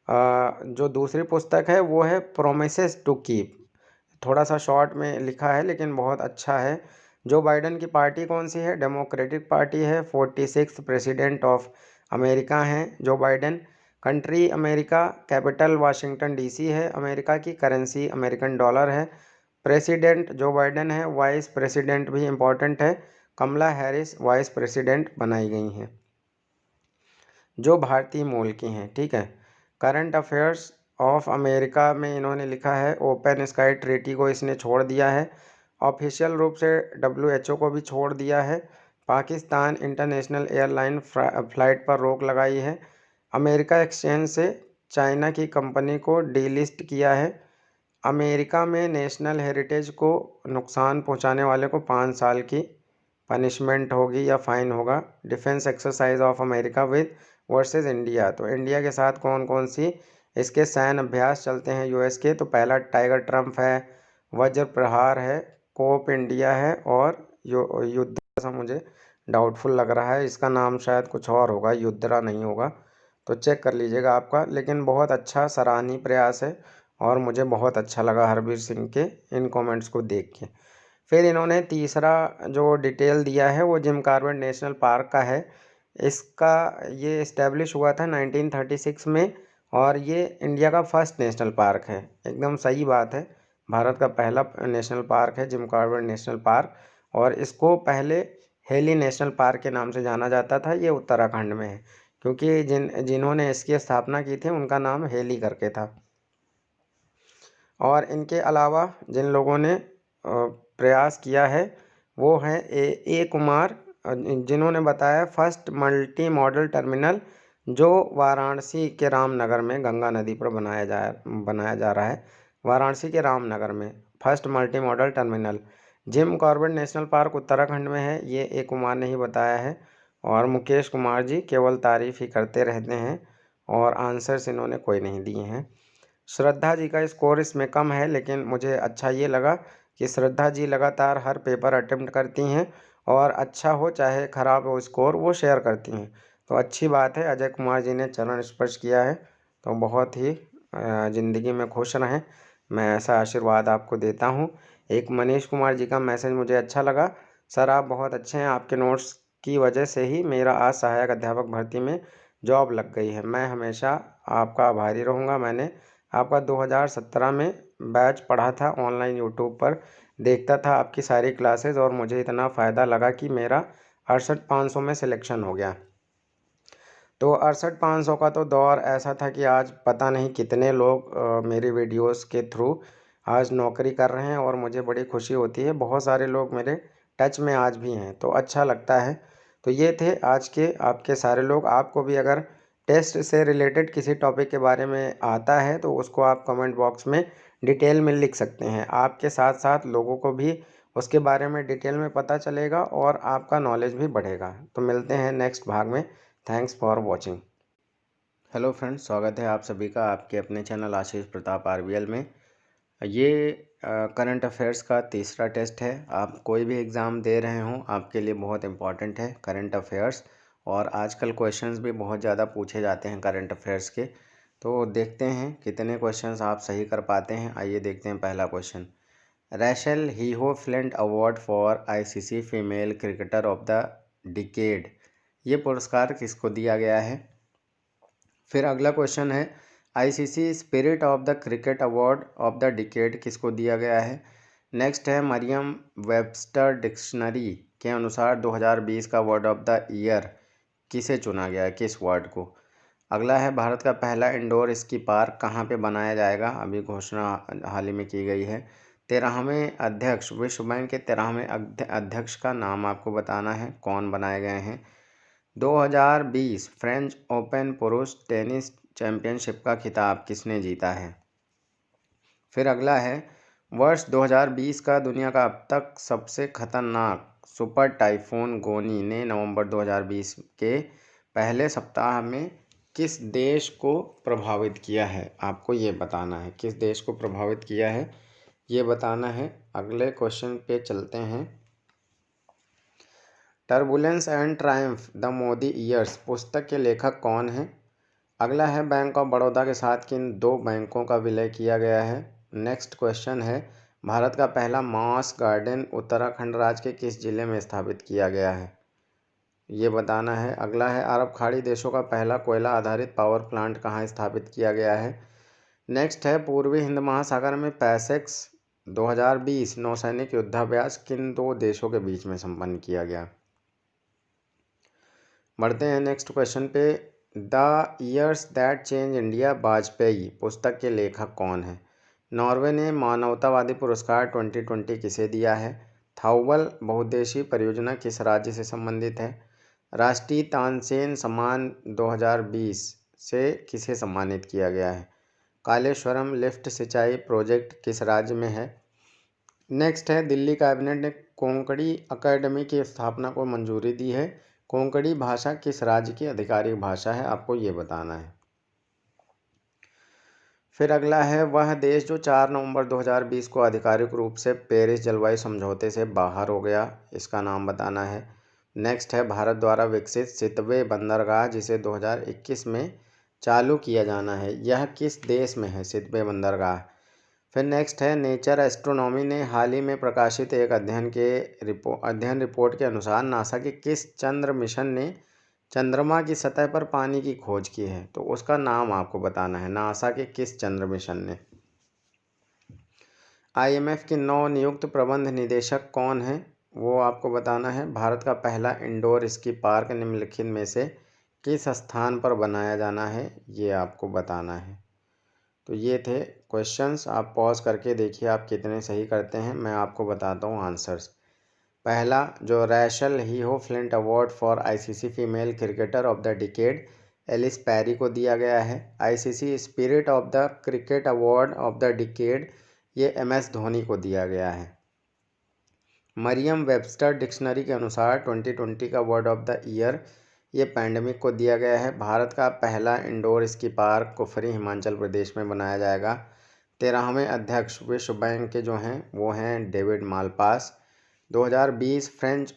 Speaker 1: जो दूसरी पुस्तक है वो है प्रोमिसेस टू कीप। थोड़ा सा शॉर्ट में लिखा है लेकिन बहुत अच्छा है। जो बाइडन की पार्टी कौन सी है, डेमोक्रेटिक पार्टी है। 46th प्रेसिडेंट ऑफ अमेरिका हैं जो Biden. Country America, capital Washington DC है। अमेरिका की करेंसी अमेरिकन डॉलर है। प्रेसिडेंट जो बाइडन है। वाइस प्रेसिडेंट भी इम्पोर्टेंट है, कमला हैरिस वाइस प्रेसिडेंट बनाई गई हैं जो भारतीय मूल की हैं। ठीक है। करंट अफेयर्स ऑफ अमेरिका में इन्होंने लिखा है ओपन स्काई ट्रीटी को इसने छोड़ दिया है। ऑफिशियल रूप से WHO को भी छोड़ दिया है। पाकिस्तान इंटरनेशनल एयरलाइन फ्लाइट पर रोक लगाई है। अमेरिका एक्सचेंज से चाइना की कंपनी को डीलिस्ट किया है। अमेरिका में नेशनल हेरिटेज को नुकसान पहुंचाने वाले को 5 साल की पनिशमेंट होगी या फाइन होगा। Defence exercise of America with versus India. तो इंडिया के साथ कौन कौन सी इसके सैन्य अभ्यास चलते हैं यूएस के, तो पहला टाइगर ट्रम्प है, वज्र प्रहार है, कोप इंडिया है और युद्ध सा मुझे डाउटफुल लग रहा है, इसका नाम शायद कुछ और होगा, युद्धरा नहीं होगा। तो चेक कर लीजिएगा आपका। लेकिन बहुत अच्छा सराहनीय प्रयास है और मुझे बहुत अच्छा लगा हरबीर सिंह के इन कमेंट्स को देख के। फिर इन्होंने तीसरा जो डिटेल दिया है वो जिम कॉर्बेट नेशनल पार्क का है। इसका ये इस्टेब्लिश हुआ था 1936 में और ये इंडिया का फर्स्ट नेशनल पार्क है। एकदम सही बात है, भारत का पहला नेशनल पार्क है जिम कॉर्बेट नेशनल पार्क। और इसको पहले हेली नेशनल पार्क के नाम से जाना जाता था। ये उत्तराखंड में है क्योंकि जिन्होंने इसकी स्थापना की थी उनका नाम हेली करके था। और इनके अलावा जिन लोगों ने प्रयास किया है वो हैं ए कुमार, जिन्होंने बताया फर्स्ट मल्टी मॉडल टर्मिनल जो वाराणसी के रामनगर में गंगा नदी पर बनाया जा रहा है। वाराणसी के रामनगर में first multi modal terminal. Jim Corbett national park Uttarakhand में है, ये ए कुमार ने ही बताया है। और मुकेश कुमार जी केवल तारीफ ही करते रहते हैं और आंसर्स इन्होंने कोई नहीं दिए हैं। श्रद्धा जी का स्कोर इसमें कम है, लेकिन मुझे अच्छा ये लगा कि श्रद्धा जी लगातार हर पेपर अटेम्प्ट करती हैं और अच्छा हो चाहे ख़राब हो स्कोर वो शेयर करती हैं, तो अच्छी बात है। अजय कुमार जी ने चरण स्पर्श किया है तो बहुत ही ज़िंदगी में खुश रहें, मैं ऐसा आशीर्वाद आपको देता हूँ। एक मनीष कुमार जी का मैसेज मुझे अच्छा लगा, सर आप बहुत अच्छे हैं, आपके नोट्स की वजह से ही मेरा आज सहायक अध्यापक भर्ती में जॉब लग गई है, मैं हमेशा आपका आभारी रहूँगा। मैंने आपका 2017 में बैच पढ़ा था ऑनलाइन, यूट्यूब पर देखता था आपकी सारी क्लासेस और मुझे इतना फ़ायदा लगा कि मेरा 68,500 में सिलेक्शन हो गया। तो 68,500 का तो दौर ऐसा था कि आज पता नहीं कितने लोग मेरी वीडियोस के थ्रू आज नौकरी कर रहे हैं और मुझे बड़ी खुशी होती है। बहुत सारे लोग मेरे टच में आज भी हैं तो अच्छा लगता है। तो ये थे आज के आपके सारे लोग। आपको भी अगर टेस्ट से रिलेटेड किसी टॉपिक के बारे में आता है तो उसको आप कमेंट बॉक्स में डिटेल में लिख सकते हैं। आपके साथ साथ लोगों को भी उसके बारे में डिटेल में पता चलेगा और आपका नॉलेज भी बढ़ेगा। तो मिलते हैं नेक्स्ट भाग में। Thanks for watching. Hello friends, स्वागत है आप सभी का आपके अपने चैनल आशीष प्रताप RBL में। ये करंट अफेयर्स का तीसरा टेस्ट है। आप कोई भी एग्ज़ाम दे रहे हों आपके लिए बहुत इम्पॉर्टेंट है करंट अफेयर्स। और आजकल क्वेश्चंस भी बहुत ज़्यादा पूछे जाते हैं करंट अफेयर्स के। तो देखते हैं कितने क्वेश्चंस आप सही कर पाते हैं। आइए देखते हैं पहला question. Rachael Heyhoe Flint award for ICC female cricketer of the decade, ये पुरस्कार किसको दिया गया है। फिर अगला क्वेश्चन है ICC spirit of the cricket award of the decade किसको दिया गया है। नेक्स्ट है मरियम वेबस्टर डिक्शनरी के अनुसार 2020 का वर्ड ऑफ द ईयर किसे चुना गया है, किस वर्ड को। अगला है भारत का पहला इंडोर स्की पार्क कहाँ पे बनाया जाएगा, अभी घोषणा हाल ही में की गई है। 13वें अध्यक्ष, विश्व बैंक के 13वें अध्यक्ष का नाम आपको बताना है, कौन बनाए गए हैं। 2020 फ्रेंच ओपन पुरुष टेनिस चैंपियनशिप का खिताब किसने जीता है। फिर अगला है वर्ष 2020 का दुनिया का अब तक सबसे खतरनाक सुपर टाइफून गोनी ने नवंबर 2020 के पहले सप्ताह में किस देश को प्रभावित किया है, आपको ये बताना है किस देश को प्रभावित किया है, ये बताना है। अगले क्वेश्चन पे चलते हैं। Turbulence and Triumph the Modi years पुस्तक के लेखक कौन हैं। अगला है बैंक ऑफ बड़ौदा के साथ किन दो बैंकों का विलय किया गया है। नेक्स्ट क्वेश्चन है भारत का पहला मास गार्डन उत्तराखंड राज्य के किस जिले में स्थापित किया गया है, ये बताना है। अगला है अरब खाड़ी देशों का पहला कोयला आधारित पावर प्लांट कहाँ स्थापित किया गया है। नेक्स्ट है पूर्वी हिंद महासागर में पैसेक्स 2020 नौसैनिक युद्धाभ्यास किन दो देशों के बीच में संपन्न किया गया। बढ़ते हैं नेक्स्ट क्वेश्चन पे। The years that change India Vajpayee पुस्तक के लेखक कौन है। नॉर्वे ने मानवतावादी पुरस्कार 2020 किसे दिया है। थाउबल बहुउद्देशीय परियोजना किस राज्य से संबंधित है। राष्ट्रीय तानसेन सम्मान 2020 से किसे सम्मानित किया गया है। कालेश्वरम लिफ्ट सिंचाई प्रोजेक्ट किस राज्य में है। नेक्स्ट है दिल्ली कैबिनेट ने कोंकणी अकेडमी की स्थापना को मंजूरी दी है। कोंकणी भाषा किस राज्य की आधिकारिक भाषा है, आपको ये बताना है। फिर अगला है वह देश जो 4 नवंबर 2020 को आधिकारिक रूप से पेरिस जलवायु समझौते से बाहर हो गया, इसका नाम बताना है। नेक्स्ट है भारत द्वारा विकसित सितवे बंदरगाह जिसे 2021 में चालू किया जाना है, यह किस देश में है सितवे बंदरगाह। फिर नेक्स्ट है नेचर एस्ट्रोनॉमी ने हाल ही में प्रकाशित एक अध्ययन रिपोर्ट के अनुसार नासा के किस चंद्र मिशन ने चंद्रमा की सतह पर पानी की खोज की है, तो उसका नाम आपको बताना है। नासा के किस चंद्र मिशन ने। आईएमएफ के नव नियुक्त प्रबंध निदेशक कौन है, वो आपको बताना है। भारत का पहला इंडोर स्की पार्क निम्नलिखित में से किस स्थान पर बनाया जाना है, ये आपको बताना है। तो ये थे क्वेश्चंस, आप पॉज करके देखिए आप कितने सही करते हैं। मैं आपको बताता हूँ आंसर्स। पहला जो Rachael Heyhoe Flint award for ICC female cricketer of the decade Ellyse Perry को दिया गया है। ICC spirit of the cricket award of the decade ये एमएस धोनी को दिया गया है। मरियम वेबस्टर डिक्शनरी के अनुसार 2020 का वर्ड ऑफ द ईयर ये पैंडेमिक को दिया गया है। भारत का पहला indoor ski park Kufri Himachal Pradesh में बनाया जाएगा। 13वें अध्यक्ष विश्व बैंक के जो हैं वो हैं डेविड मालपास। 2020 फ्रेंच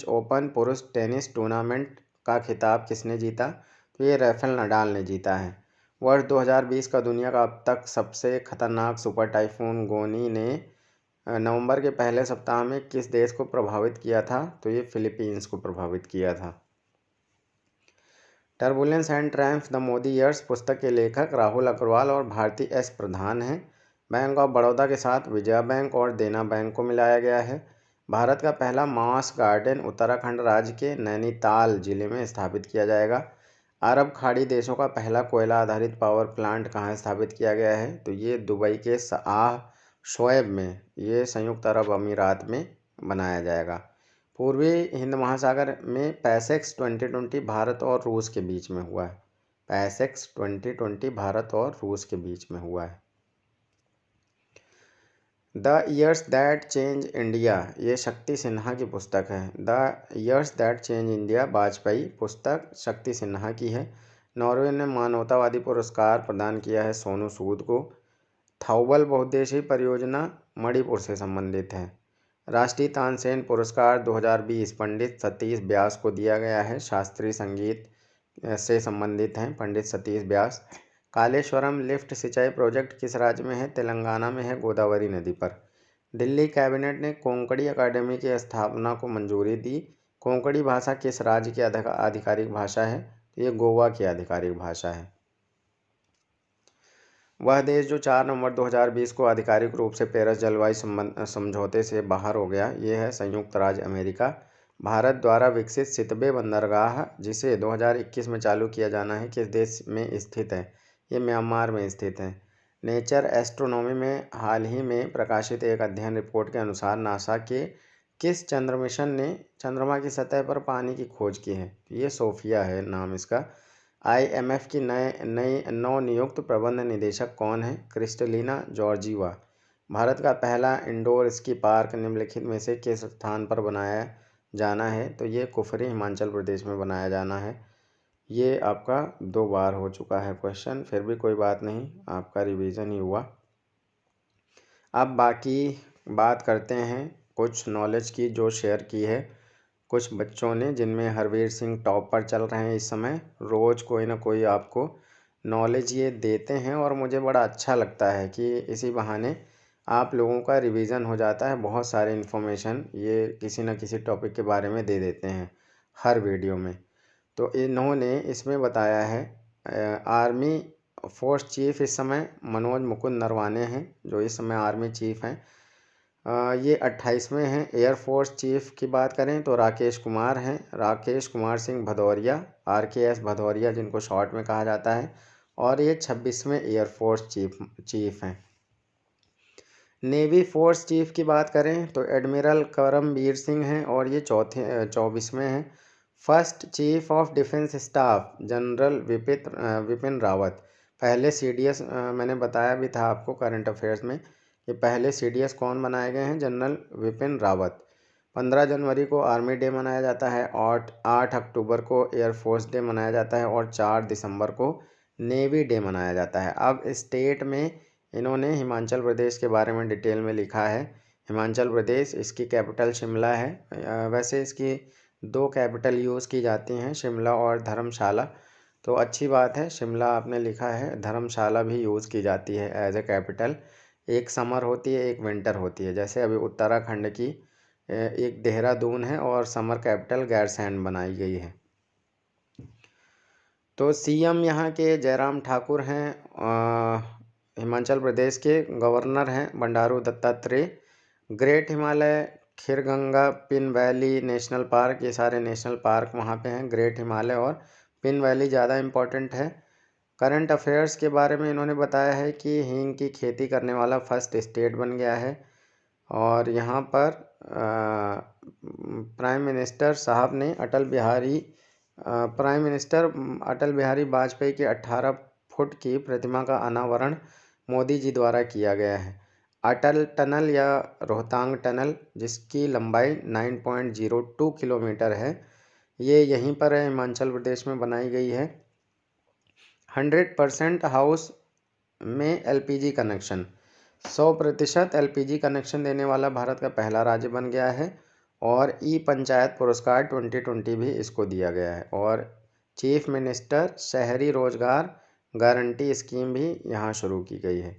Speaker 1: ओपन पुरुष टेनिस टूर्नामेंट का खिताब किसने जीता, तो ये राफेल नडाल ने जीता है। वर्ष 2020 का दुनिया का अब तक सबसे खतरनाक सुपर टाइफून गोनी ने नवंबर के पहले सप्ताह में किस देश को प्रभावित किया था, तो ये फिलीपींस को प्रभावित किया था। Turbulence and Triumph the Modi years पुस्तक के लेखक राहुल अग्रवाल और भारती एस प्रधान हैं। बैंक ऑफ बड़ौदा के साथ विजया बैंक और देना बैंक को मिलाया गया है। भारत का पहला मास गार्डन उत्तराखंड राज्य के नैनीताल जिले में स्थापित किया जाएगा। अरब खाड़ी देशों का पहला कोयला आधारित पावर प्लांट कहाँ स्थापित किया गया है, तो ये दुबई के शाह शोएब में, ये संयुक्त अरब अमीरात में बनाया जाएगा। पूर्वी हिंद महासागर में पैसेक्स 2020 भारत और रूस के बीच में हुआ है। पैसेक्स 2020 भारत और रूस के बीच में हुआ है। The years that change India ये शक्ति सिन्हा की पुस्तक है। The years that change India Vajpayee पुस्तक शक्ति सिन्हा की है। नॉर्वे ने मानवतावादी पुरस्कार प्रदान किया है सोनू सूद को। थाउबल बहुउद्देशीय परियोजना मणिपुर से संबंधित है। राष्ट्रीय तानसेन पुरस्कार 2020 पंडित सतीश व्यास को दिया गया है शास्त्रीय संगीत से संबंधित हैं, पंडित सतीश व्यास। कालेश्वरम लिफ्ट सिंचाई प्रोजेक्ट किस राज्य में है? तेलंगाना में है, गोदावरी नदी पर। दिल्ली कैबिनेट ने कोंकणी अकादमी की स्थापना को मंजूरी दी। कोंकणी भाषा किस राज्य की आधिकारिक भाषा है? ये गोवा की आधिकारिक भाषा है। वह देश जो 4 नवंबर 2020 को आधिकारिक रूप से पेरिस जलवायु समझौते से बाहर हो गया, ये है संयुक्त राज्य अमेरिका। भारत द्वारा विकसित सितबे बंदरगाह जिसे 2021 में चालू किया जाना है, किस देश में स्थित है? ये म्यांमार में स्थित है। नेचर एस्ट्रोनॉमी में हाल ही में प्रकाशित एक अध्ययन रिपोर्ट के अनुसार नासा के किस चंद्र मिशन ने चंद्रमा की सतह पर पानी की खोज की है? ये सोफिया है नाम इसका। IMF की नवनियुक्त प्रबंध निदेशक कौन है? Kristalina Georgieva. भारत का पहला इंडोर स्की पार्क निम्नलिखित में से किस स्थान पर बनाया जाना है? तो ये कुफरी हिमाचल प्रदेश में बनाया जाना है। ये आपका 2 बार हो चुका है क्वेश्चन, फिर भी कोई बात नहीं, आपका रिवीजन ही हुआ। अब बाकी बात करते हैं कुछ नॉलेज की जो शेयर की है कुछ बच्चों ने, जिनमें हरवीर सिंह टॉप पर चल रहे हैं इस समय। रोज़ कोई ना कोई आपको नॉलेज ये देते हैं और मुझे बड़ा अच्छा लगता है कि इसी बहाने आप लोगों का रिवीजन हो जाता है। बहुत सारे इन्फॉर्मेशन ये किसी न किसी टॉपिक के बारे में दे देते हैं हर वीडियो में। तो इन्होंने इसमें बताया है आर्मी फोर्स चीफ इस समय मनोज मुकुंद नरवाने हैं, जो इस समय आर्मी चीफ हैं। ये 28वें हैं। एयरफोर्स चीफ की बात करें तो राकेश कुमार हैं, राकेश कुमार सिंह भदौरिया, RKS भदौरिया जिनको शॉर्ट में कहा जाता है, और ये 26वें एयरफोर्स चीफ हैं। नेवी फोर्स चीफ की बात करें तो एडमिरल करमबीर सिंह हैं और ये 24वें हैं। First chief of defence staff general Vipin Rawat, पहले CDS मैंने बताया भी था आपको करंट अफेयर्स में, ये पहले CDS कौन बनाए गए हैं? जनरल विपिन रावत। 15 जनवरी को आर्मी डे मनाया जाता है, और 8 अक्टूबर को एयरफोर्स डे मनाया जाता है, और 4 दिसंबर को नेवी डे मनाया जाता है। अब स्टेट में इन्होंने हिमाचल प्रदेश के बारे में डिटेल में लिखा है। हिमाचल प्रदेश, इसकी कैपिटल शिमला है। वैसे इसकी 2 कैपिटल यूज़ की जाती हैं, शिमला और धर्मशाला। तो अच्छी बात है, शिमला आपने लिखा है, धर्मशाला भी यूज़ की जाती है एज ए कैपिटल। एक समर होती है, एक विंटर होती है। जैसे अभी उत्तराखंड की एक देहरादून है और समर कैपिटल गैरसैंण बनाई गई है। तो CM यहाँ के जयराम ठाकुर हैं। हिमाचल प्रदेश के गवर्नर हैं Bandaru Dattatreya. Great Himalaya, Kheerganga, pin valley national park, ये सारे नेशनल पार्क वहाँ पे हैं। ग्रेट हिमालय और पिन वैली ज़्यादा इम्पोर्टेंट है। करंट अफेयर्स के बारे में इन्होंने बताया है कि हींग की खेती करने वाला फर्स्ट स्टेट बन गया है। और यहाँ पर प्राइम मिनिस्टर अटल बिहारी वाजपेयी की 18 फुट की प्रतिमा का अनावरण मोदी जी द्वारा किया गया है। अटल टनल या रोहतांग टनल, जिसकी लंबाई 9.02 किलोमीटर है, ये यहीं पर है, हिमाचल प्रदेश में बनाई गई है। 100% हाउस में LPG कनेक्शन, 100% LPG कनेक्शन देने वाला भारत का पहला राज्य बन गया है। और पंचायत पुरस्कार 2020 भी इसको दिया गया है। और चीफ मिनिस्टर शहरी रोजगार गारंटी स्कीम भी यहाँ शुरू की गई है।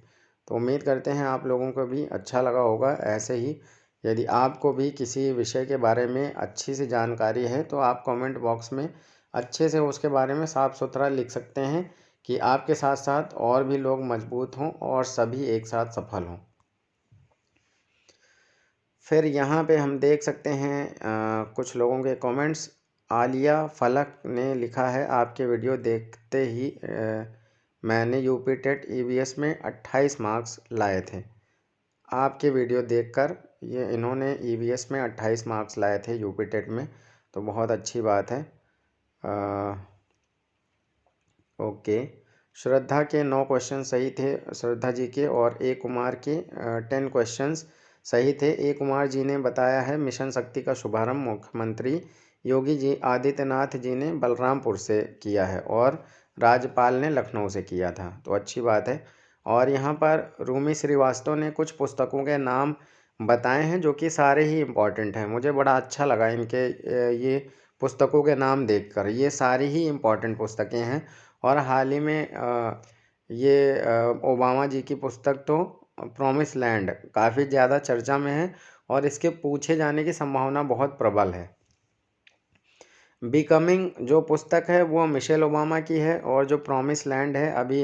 Speaker 1: तो उम्मीद करते हैं आप लोगों को भी अच्छा लगा होगा। ऐसे ही यदि आपको भी किसी विषय के बारे में अच्छी सी जानकारी है तो आप कमेंट बॉक्स में अच्छे से उसके बारे में साफ सुथरा लिख सकते हैं कि आपके साथ साथ और भी लोग मजबूत हों और सभी एक साथ सफल हों। फिर यहाँ पे हम देख सकते हैं कुछ लोगों के कमेंट्स। आलिया फलक ने लिखा है, आपके वीडियो देखते ही मैंने UP टेट EVS में 28 मार्क्स लाए थे। आपके वीडियो देखकर ये इन्होंने EVS में 28 मार्क्स लाए थे UP टेट में, तो बहुत अच्छी बात है। ओके, श्रद्धा के 9 क्वेश्चन सही थे, श्रद्धा जी के, और A कुमार के 10 क्वेश्चंस सही थे। A कुमार जी ने बताया है मिशन शक्ति का शुभारंभ मुख्यमंत्री योगी जी आदित्यनाथ जी ने बलरामपुर से किया है और राज्यपाल ने लखनऊ से किया था, तो अच्छी बात है। और यहाँ पर रूमी श्रीवास्तव ने कुछ पुस्तकों के नाम बताए हैं जो कि सारे ही इम्पोर्टेंट हैं। मुझे बड़ा अच्छा लगा इनके ये पुस्तकों के नाम देखकर। ये सारी ही इम्पोर्टेंट पुस्तकें हैं और हाल ही में ओबामा जी की पुस्तक तो प्रॉमिस लैंड काफ़ी ज़्यादा चर्चा में है और इसके पूछे जाने की संभावना बहुत प्रबल है। बिकमिंग जो पुस्तक है वो मिशेल ओबामा की है और जो प्रॉमिस लैंड है अभी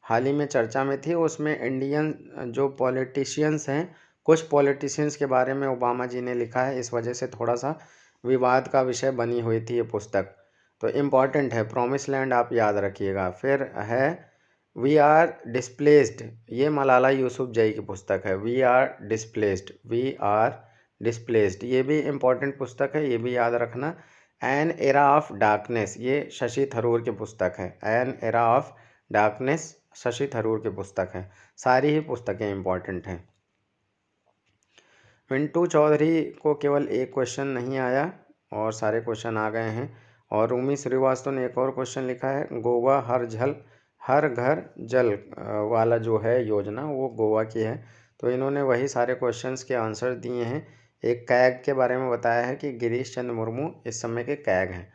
Speaker 1: हाल ही में चर्चा में थी, उसमें इंडियन जो पॉलिटिशियंस हैं, कुछ पॉलिटिशियंस के बारे में ओबामा जी ने लिखा है, इस वजह से थोड़ा सा विवाद का विषय बनी हुई थी ये पुस्तक। तो इम्पॉर्टेंट है, प्रॉमिस लैंड आप याद रखिएगा। फिर है वी आर डिस्प्लेस्ड, ये मलाला यूसुफजई की पुस्तक है। वी आर डिस्प्लेस्ड, ये भी इम्पॉर्टेंट पुस्तक है, ये भी याद रखना। एन एरा ऑफ डार्कनेस, ये शशि थरूर की पुस्तक है। An era of darkness Shashi Tharoor की पुस्तक है। सारी ही पुस्तकें इम्पॉर्टेंट हैं। मिंटू चौधरी को केवल एक क्वेश्चन नहीं आया और सारे क्वेश्चन आ गए हैं। और रूमी श्रीवास्तव ने एक और क्वेश्चन लिखा है, गोवा हर घर जल वाला जो है योजना वो गोवा की है। तो इन्होंने वही सारे क्वेश्चंस के आंसर दिए हैं। एक कैग के बारे में बताया है कि गिरीश चंद्र मुर्मू इस समय के कैग हैं।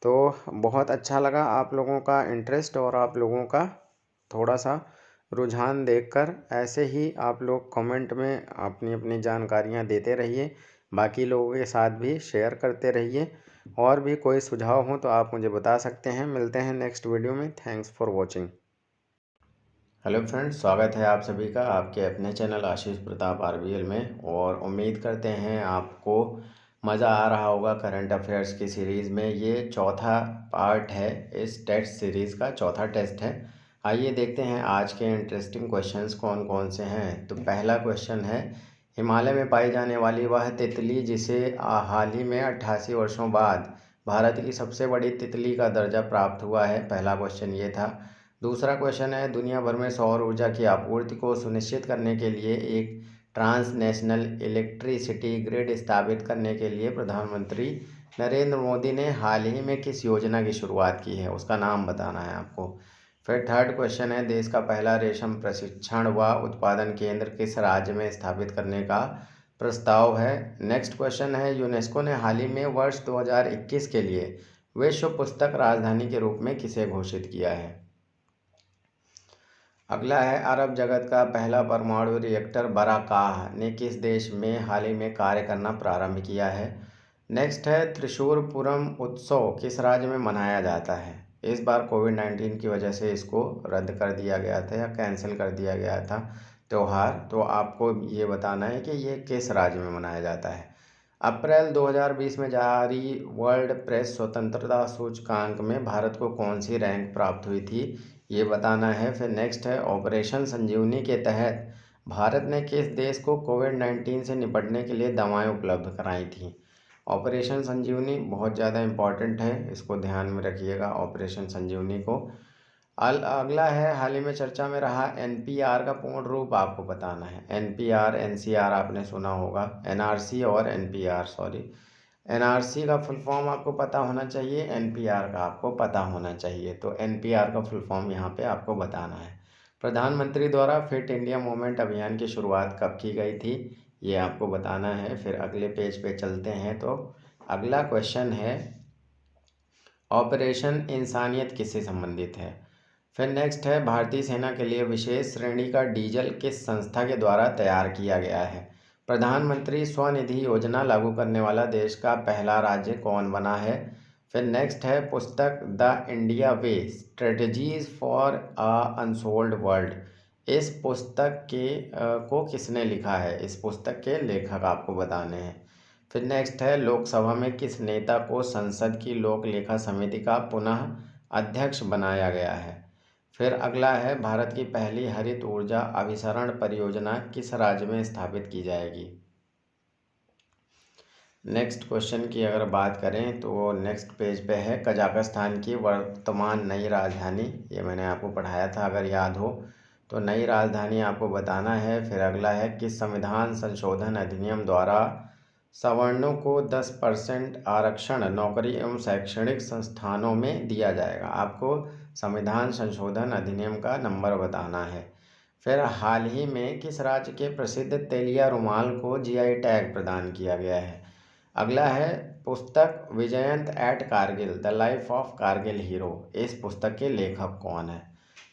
Speaker 1: तो बहुत अच्छा लगा आप लोगों का इंटरेस्ट और आप लोगों का थोड़ा सा रुझान देखकर। ऐसे ही आप लोग कमेंट में अपनी अपनी जानकारियाँ देते रहिए, बाकी लोगों के साथ भी शेयर करते रहिए। और भी कोई सुझाव हो तो आप मुझे बता सकते हैं। मिलते हैं नेक्स्ट वीडियो में। Thanks for watching. Hello friends, स्वागत है आप सभी का आपके अपने चैनल आशीष प्रताप आरबीएल में। और उम्मीद करते हैं आपको मज़ा आ रहा होगा करंट अफेयर्स की सीरीज़ में। ये चौथा पार्ट है, इस टेस्ट सीरीज़ का चौथा टेस्ट है। आइए देखते हैं आज के इंटरेस्टिंग क्वेश्चंस कौन कौन से हैं। तो पहला क्वेश्चन है, हिमालय में पाई जाने वाली वह तितली जिसे हाल ही में 88 वर्षों बाद भारत की सबसे बड़ी तितली का दर्जा प्राप्त हुआ है। पहला क्वेश्चन ये था। दूसरा क्वेश्चन है, दुनिया भर में सौर ऊर्जा की आपूर्ति को सुनिश्चित करने के लिए एक ट्रांसनेशनल इलेक्ट्रिसिटी ग्रिड स्थापित करने के लिए प्रधानमंत्री नरेंद्र मोदी ने हाल ही में किस योजना की शुरुआत की है, उसका नाम बताना है आपको। फिर थर्ड क्वेश्चन है, देश का पहला रेशम प्रशिक्षण व उत्पादन केंद्र किस राज्य में स्थापित करने का प्रस्ताव है। नेक्स्ट क्वेश्चन है, यूनेस्को ने हाल ही में वर्ष 2021 के लिए विश्व पुस्तक राजधानी के रूप में किसे घोषित किया है। अगला है, अरब जगत का पहला परमाणु रिएक्टर बराकाह ने किस देश में हाल ही में कार्य करना प्रारंभ किया है। नेक्स्ट है, त्रिशूर पूरम उत्सव किस राज्य में मनाया जाता है। इस बार कोविड-19 की वजह से इसको रद्द कर दिया गया था या कैंसिल कर दिया गया था त्यौहार। तो आपको ये बताना है कि ये किस राज्य में मनाया जाता है। अप्रैल 2020 में जारी वर्ल्ड प्रेस स्वतंत्रता सूचकांक में भारत को कौन सी रैंक प्राप्त हुई थी, ये बताना है। फिर नेक्स्ट है, ऑपरेशन संजीवनी के तहत भारत ने किस देश को कोविड-19 से निपटने के लिए दवाएं उपलब्ध कराई थी। ऑपरेशन संजीवनी बहुत ज़्यादा इम्पॉर्टेंट है, इसको ध्यान में रखिएगा ऑपरेशन संजीवनी को। अगला है, हाल ही में चर्चा में रहा एनपीआर का पूर्ण रूप आपको बताना है। एनपीआर एनसीआर आपने सुना होगा, एनआरसी और एनपीआर, सॉरी एनआरसी का फुल फॉर्म आपको पता होना चाहिए, एनपीआर का आपको पता होना चाहिए। तो एनपीआर का फुल फॉर्म यहाँ पे आपको बताना है। प्रधानमंत्री द्वारा फिट इंडिया मूवमेंट अभियान की शुरुआत कब की गई थी, ये आपको बताना है। फिर अगले पेज पे चलते हैं। तो अगला क्वेश्चन है, ऑपरेशन इंसानियत किससे संबंधित है। फिर नेक्स्ट है, भारतीय सेना के लिए विशेष श्रेणी का डीजल किस संस्था के द्वारा तैयार किया गया है। प्रधानमंत्री स्वनिधि योजना लागू करने वाला देश का पहला राज्य कौन बना है। फिर नेक्स्ट है, पुस्तक the India way strategies for a unsold world, इस पुस्तक को किसने लिखा है। इस पुस्तक के लेखक आपको बताने हैं। फिर नेक्स्ट है, लोकसभा में किस नेता को संसद की लोक लेखा समिति का पुनः अध्यक्ष बनाया गया है। फिर अगला है, भारत की पहली हरित ऊर्जा अभिसरण परियोजना किस राज्य में स्थापित की जाएगी। नेक्स्ट क्वेश्चन की अगर बात करें तो नेक्स्ट पेज पे है, कजाकिस्तान की वर्तमान नई राजधानी, ये मैंने आपको पढ़ाया था अगर याद हो, तो नई राजधानी आपको बताना है। फिर अगला है, किस संविधान संशोधन अधिनियम द्वारा सवर्णों को 10% आरक्षण नौकरी एवं शैक्षणिक संस्थानों में दिया जाएगा। आपको संविधान संशोधन अधिनियम का नंबर बताना है। फिर हाल ही में किस राज्य के प्रसिद्ध तेलिया रुमाल को जीआई टैग प्रदान किया गया है। अगला है पुस्तक Vijayant at Kargil the life of Kargil hero, इस पुस्तक के लेखक कौन है।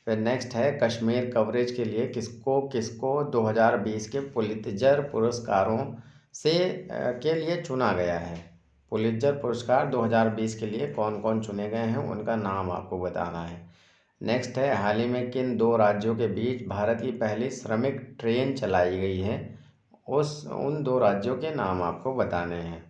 Speaker 1: फिर नेक्स्ट है कश्मीर कवरेज के लिए किसको किसको 2020 के पुलित्जर पुरस्कारों से के लिए चुना गया है। पुलित्जर पुरस्कार 2020 के लिए कौन कौन चुने गए हैं, उनका नाम आपको बताना है। नेक्स्ट है हाल ही में किन दो राज्यों के बीच भारत की पहली श्रमिक ट्रेन चलाई गई है, उन दो राज्यों के नाम आपको बताने हैं।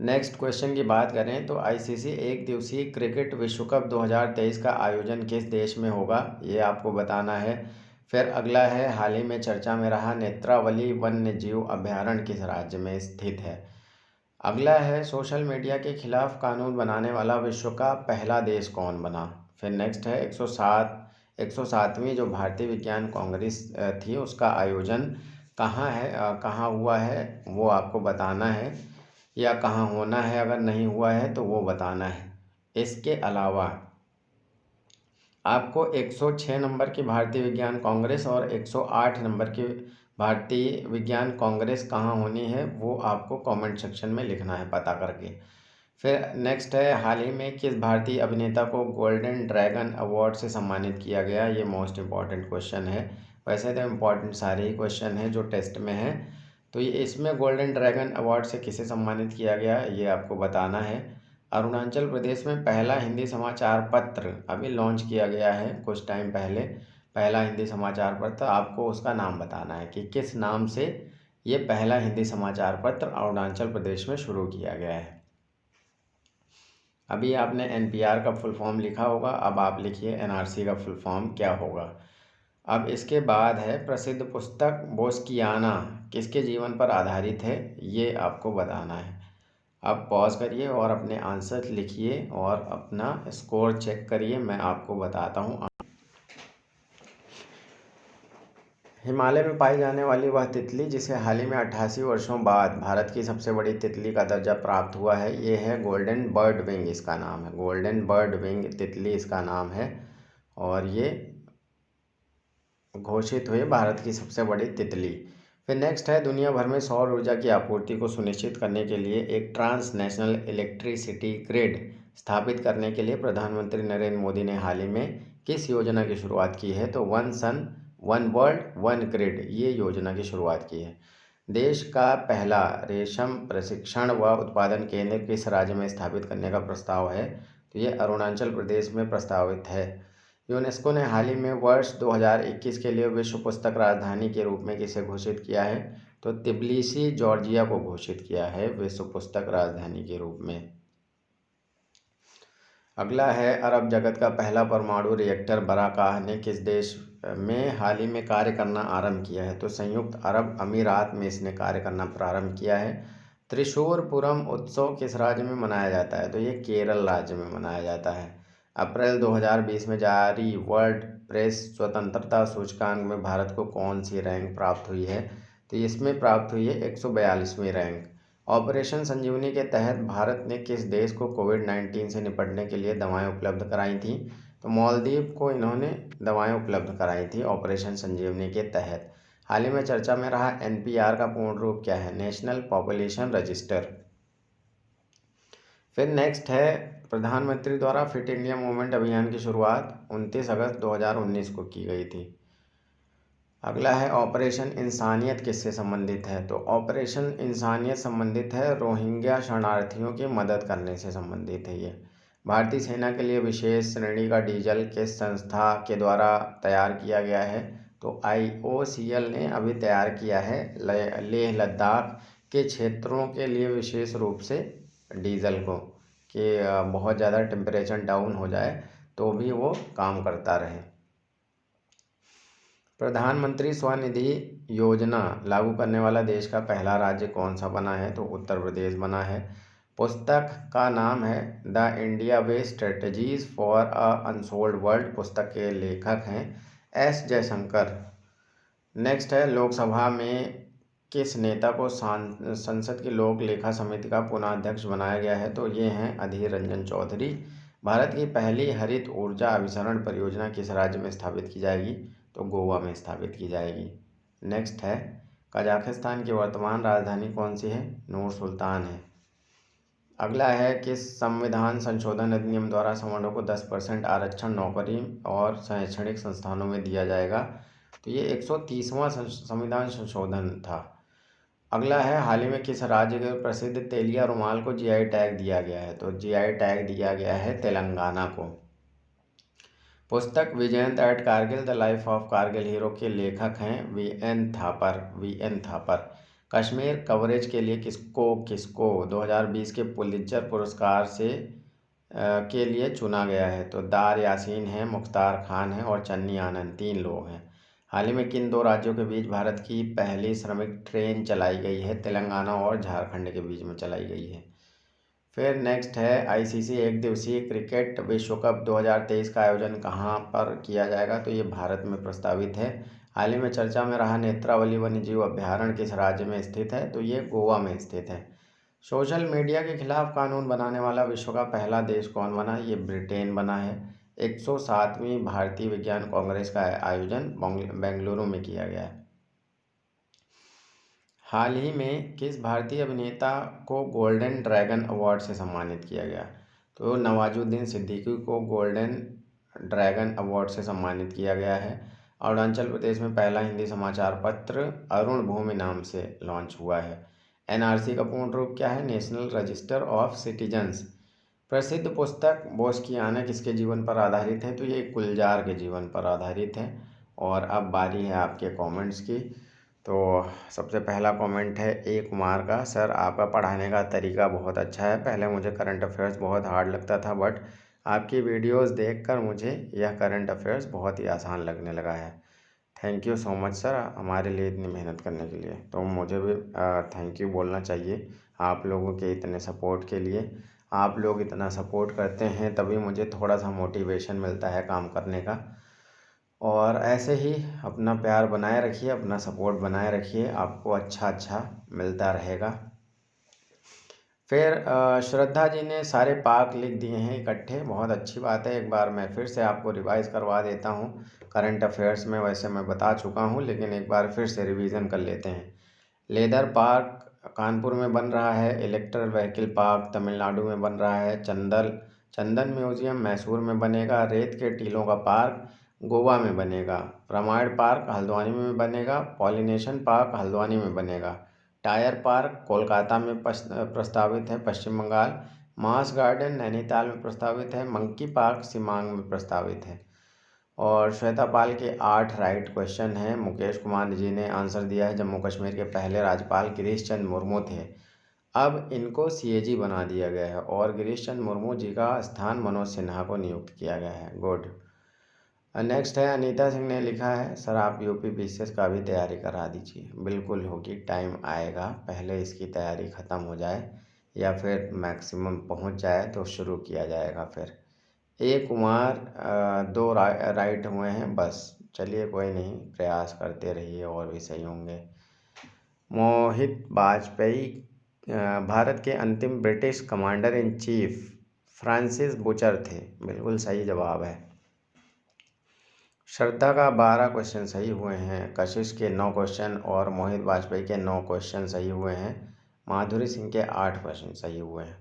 Speaker 1: नेक्स्ट क्वेश्चन की बात करें तो आईसीसी एक दिवसीय क्रिकेट विश्व कप 2023 का आयोजन किस देश में होगा, ये आपको बताना है। फिर अगला है हाल ही में चर्चा में रहा नेत्रावली वन्य जीव अभयारण्य किस राज्य में स्थित है। अगला है सोशल मीडिया के खिलाफ कानून बनाने वाला विश्व का पहला देश कौन बना। फिर नेक्स्ट है 107वीं जो भारतीय विज्ञान कांग्रेस थी उसका आयोजन कहाँ हुआ है, वो आपको बताना है, या कहाँ होना है, अगर नहीं हुआ है तो वो बताना है। इसके अलावा आपको 106 नंबर की भारतीय विज्ञान कांग्रेस और 108 नंबर की भारतीय विज्ञान कांग्रेस कहाँ होनी है वो आपको कमेंट सेक्शन में लिखना है पता करके। फिर नेक्स्ट है हाल ही में किस भारतीय अभिनेता को गोल्डन ड्रैगन अवार्ड से सम्मानित किया गया, ये मोस्ट इम्पॉर्टेंट क्वेश्चन है। वैसे तो इम्पॉर्टेंट सारे ही क्वेश्चन हैं जो टेस्ट में हैं, तो ये इसमें गोल्डन ड्रैगन अवार्ड से किसे सम्मानित किया गया ये आपको बताना है। अरुणाचल प्रदेश में पहला हिंदी समाचार पत्र अभी लॉन्च किया गया है कुछ टाइम पहले, पहला हिंदी समाचार पत्र, आपको उसका नाम बताना है कि किस नाम से ये पहला हिंदी समाचार पत्र अरुणाचल प्रदेश में शुरू किया गया है। अभी आपने एनपीआर का फुल फॉर्म लिखा होगा, अब आप लिखिए एनआरसी का फुल फॉर्म क्या होगा। अब इसके बाद है प्रसिद्ध पुस्तक बोस्कियाना किसके जीवन पर आधारित है, ये आपको बताना है। आप पॉज करिए और अपने आंसर लिखिए और अपना स्कोर चेक करिए, मैं आपको बताता हूँ। हिमालय में पाई जाने वाली वह तितली जिसे हाल ही में 88 वर्षों बाद भारत की सबसे बड़ी तितली का दर्जा प्राप्त हुआ है, ये है गोल्डन बर्ड विंग, इसका नाम है गोल्डन बर्ड विंग तितली इसका नाम है, और ये घोषित हुई भारत की सबसे बड़ी तितली। फिर नेक्स्ट है दुनिया भर में सौर ऊर्जा की आपूर्ति को सुनिश्चित करने के लिए एक ट्रांस नेशनल इलेक्ट्रिसिटी ग्रिड स्थापित करने के लिए प्रधानमंत्री नरेंद्र मोदी ने हाल ही में किस योजना की शुरुआत की है, तो one sun one world one grid ये योजना की शुरुआत की है। देश का पहला रेशम प्रशिक्षण व उत्पादन केंद्र किस राज्य में स्थापित करने का प्रस्ताव है, तो ये अरुणाचल प्रदेश में प्रस्तावित है। यूनेस्को ने हाल ही में वर्ष 2021 के लिए विश्व पुस्तक राजधानी के रूप में किसे घोषित किया है, तो तिब्लिसी जॉर्जिया को घोषित किया है विश्व पुस्तक राजधानी के रूप में। अगला है अरब जगत का पहला परमाणु रिएक्टर बराकाह ने किस देश में हाल ही में कार्य करना आरंभ किया है, तो संयुक्त अरब अमीरात में इसने कार्य करना प्रारंभ किया है। त्रिशूरपुरम उत्सव किस राज्य में मनाया जाता है, तो ये केरल राज्य में मनाया जाता है। अप्रैल 2020 में जारी वर्ल्ड प्रेस स्वतंत्रता सूचकांक में भारत को कौन सी रैंक प्राप्त हुई है, तो इसमें प्राप्त हुई है 142वीं रैंक। ऑपरेशन संजीवनी के तहत भारत ने किस देश को कोविड-19 से निपटने के लिए दवाएं उपलब्ध कराई थी, तो मालदीव को इन्होंने दवाएं उपलब्ध कराई थी ऑपरेशन संजीवनी के तहत। हाल ही में चर्चा में रहा एनपीआर का पूर्ण रूप क्या है, नेशनल पॉपुलेशन रजिस्टर। फिर नेक्स्ट है प्रधानमंत्री द्वारा फिट इंडिया मूवमेंट अभियान की शुरुआत 29 अगस्त 2019 को की गई थी। अगला है ऑपरेशन इंसानियत किससे संबंधित है, तो ऑपरेशन इंसानियत संबंधित है रोहिंग्या शरणार्थियों की मदद करने से संबंधित है। ये भारतीय सेना के लिए विशेष श्रेणी का डीजल किस संस्था के द्वारा तैयार किया गया है, तो IOCL ने अभी तैयार किया है लेह लद्दाख के क्षेत्रों के लिए विशेष रूप से डीजल को, कि बहुत ज़्यादा टेम्परेचर डाउन हो जाए तो भी वो काम करता रहे। प्रधानमंत्री स्वनिधि योजना लागू करने वाला देश का पहला राज्य कौन सा बना है, तो उत्तर प्रदेश बना है। पुस्तक का नाम है the India way strategies for a unsold world, पुस्तक के लेखक हैं S जयशंकर। नेक्स्ट है लोकसभा में किस नेता को संसद की लोक लेखा समिति का पुनाध्यक्ष बनाया गया है, तो ये हैं अधीर रंजन चौधरी। भारत की पहली हरित ऊर्जा अभिसरण परियोजना किस राज्य में स्थापित की जाएगी, तो गोवा में स्थापित की जाएगी। नेक्स्ट है कजाकिस्तान की वर्तमान राजधानी कौन सी है? नूर सुल्तान है। अगला है, किस संविधान संशोधन अधिनियम द्वारा सवर्णों को 10% आरक्षण नौकरी और शैक्षणिक संस्थानों में दिया जाएगा? तो ये 130वां संविधान संशोधन था। अगला है, हाल ही में किस राज्य के प्रसिद्ध तेलिया रुमाल को जीआई टैग दिया गया है? तो जीआई टैग दिया गया है तेलंगाना को। पुस्तक Vijayant at Kargil the life of Kargil hero के लेखक हैं वीएन थापर। कश्मीर कवरेज के लिए किसको 2020 के पुलित्जर पुरस्कार के लिए चुना गया है? तो दार यासीन है, मुख्तार खान है और चन्नी आनंद, 3 लोग हैं। हाल ही में किन 2 राज्यों के बीच भारत की पहली श्रमिक ट्रेन चलाई गई है? तेलंगाना और झारखंड के बीच में चलाई गई है। फिर नेक्स्ट है, आईसीसी एक दिवसीय क्रिकेट विश्व कप 2023 का आयोजन कहाँ पर किया जाएगा? तो ये भारत में प्रस्तावित है। हाल ही में चर्चा में रहा नेत्रावली वन्यजीव अभ्यारण्य किस राज्य में स्थित है? तो ये गोवा में स्थित है। सोशल मीडिया के खिलाफ कानून बनाने वाला विश्व का पहला देश कौन बना? ये ब्रिटेन बना है। 107वीं भारतीय विज्ञान कांग्रेस का आयोजन बेंगलुरु में किया गया है। हाल ही में किस भारतीय अभिनेता को गोल्डन ड्रैगन अवार्ड से सम्मानित किया गया? तो नवाजुद्दीन सिद्दीकी को गोल्डन ड्रैगन अवार्ड से सम्मानित किया गया है। अरुणाचल प्रदेश में पहला हिंदी समाचार पत्र अरुण भूमि नाम से लॉन्च हुआ है। एनआरसी का पूर्ण रूप क्या है? National register of citizens. प्रसिद्ध पुस्तक बोस्कियाना किसके जीवन पर आधारित है? तो ये गुलजार के जीवन पर आधारित है। और अब बारी है आपके कमेंट्स की। तो सबसे पहला कमेंट है ए कुमार का, सर आपका पढ़ाने का तरीका बहुत अच्छा है। पहले मुझे करंट अफेयर्स बहुत हार्ड लगता था, बट आपकी वीडियोस देखकर मुझे यह करंट अफेयर्स बहुत ही आसान लगने लगा है। Thank you so much sir, हमारे लिए इतनी मेहनत करने के लिए। तो मुझे भी थैंक यू बोलना चाहिए आप लोगों के इतने सपोर्ट के लिए। आप लोग इतना सपोर्ट करते हैं तभी मुझे थोड़ा सा मोटिवेशन मिलता है काम करने का। और ऐसे ही अपना प्यार बनाए रखिए, अपना सपोर्ट बनाए रखिए, आपको अच्छा मिलता रहेगा। फिर श्रद्धा जी ने सारे पाक लिख दिए हैं इकट्ठे, बहुत अच्छी बात है। एक बार मैं फिर से आपको रिवाइज़ करवा देता हूँ। करंट अफेयर्स में वैसे मैं बता चुका हूँ, लेकिन एक बार फिर से रिवीजन कर लेते हैं। लेदर पार्क कानपुर में बन रहा है। इलेक्ट्रिक व्हीकल पार्क तमिलनाडु में बन रहा है। चंदन म्यूजियम मैसूर में बनेगा। रेत के टीलों का पार्क गोवा में बनेगा। रामायण पार्क हल्द्वानी में बनेगा। पॉलिनेशन पार्क हल्द्वानी में बनेगा। टायर पार्क कोलकाता में प्रस्तावित है, पश्चिम बंगाल। मास गार्डन नैनीताल में प्रस्तावित है। मंकी पार्क शिमांग में प्रस्तावित है। और श्वेता पाल के 8 राइट क्वेश्चन हैं। मुकेश कुमार जी ने आंसर दिया है, जम्मू कश्मीर के पहले राज्यपाल गिरीश चंद्र मुर्मू थे, अब इनको सीएजी बना दिया गया है। और गिरीश चंद्र मुर्मू जी का स्थान मनोज सिन्हा को नियुक्त किया गया है। गुड। नेक्स्ट है, अनीता सिंह ने लिखा है, सर आप यूपी बीसीएस का भी तैयारी करा दीजिए। बिल्कुल होगी, टाइम आएगा, पहले इसकी तैयारी ख़त्म हो जाए या फिर मैक्सिमम पहुंच जाए तो शुरू किया जाएगा। फिर ए कुमार 2 राइट हुए हैं बस। चलिए कोई नहीं, प्रयास करते रहिए और भी सही होंगे। मोहित वाजपेयी भारत के अंतिम British commander in chief Francis butcher थे। बिल्कुल सही जवाब है। श्रद्धा का 12 क्वेश्चन सही हुए हैं। कशिश के 9 क्वेश्चन और मोहित वाजपेयी के 9 क्वेश्चन सही हुए हैं। माधुरी सिंह के 8 क्वेश्चन सही हुए हैं।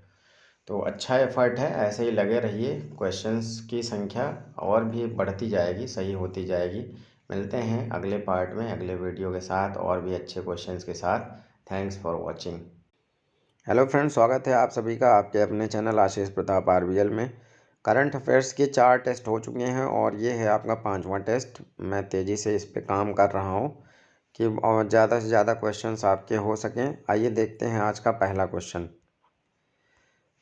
Speaker 1: तो अच्छा एफर्ट है, ऐसे ही लगे रहिए। क्वेश्चंस की संख्या और भी बढ़ती जाएगी, सही होती जाएगी। मिलते हैं अगले पार्ट में अगले वीडियो के साथ और भी अच्छे क्वेश्चंस के साथ। Thanks for watching. Hello friends, स्वागत है आप सभी का आपके अपने चैनल आशीष प्रताप आरबीएल में। करंट अफेयर्स के 4 टेस्ट हो चुके हैं और ये है आपका 5वां टेस्ट। मैं तेज़ी से इस पे काम कर रहा हूँ कि ज़्यादा से ज़्यादा क्वेश्चंस आपके हो सकें। आइए देखते हैं आज का पहला क्वेश्चन।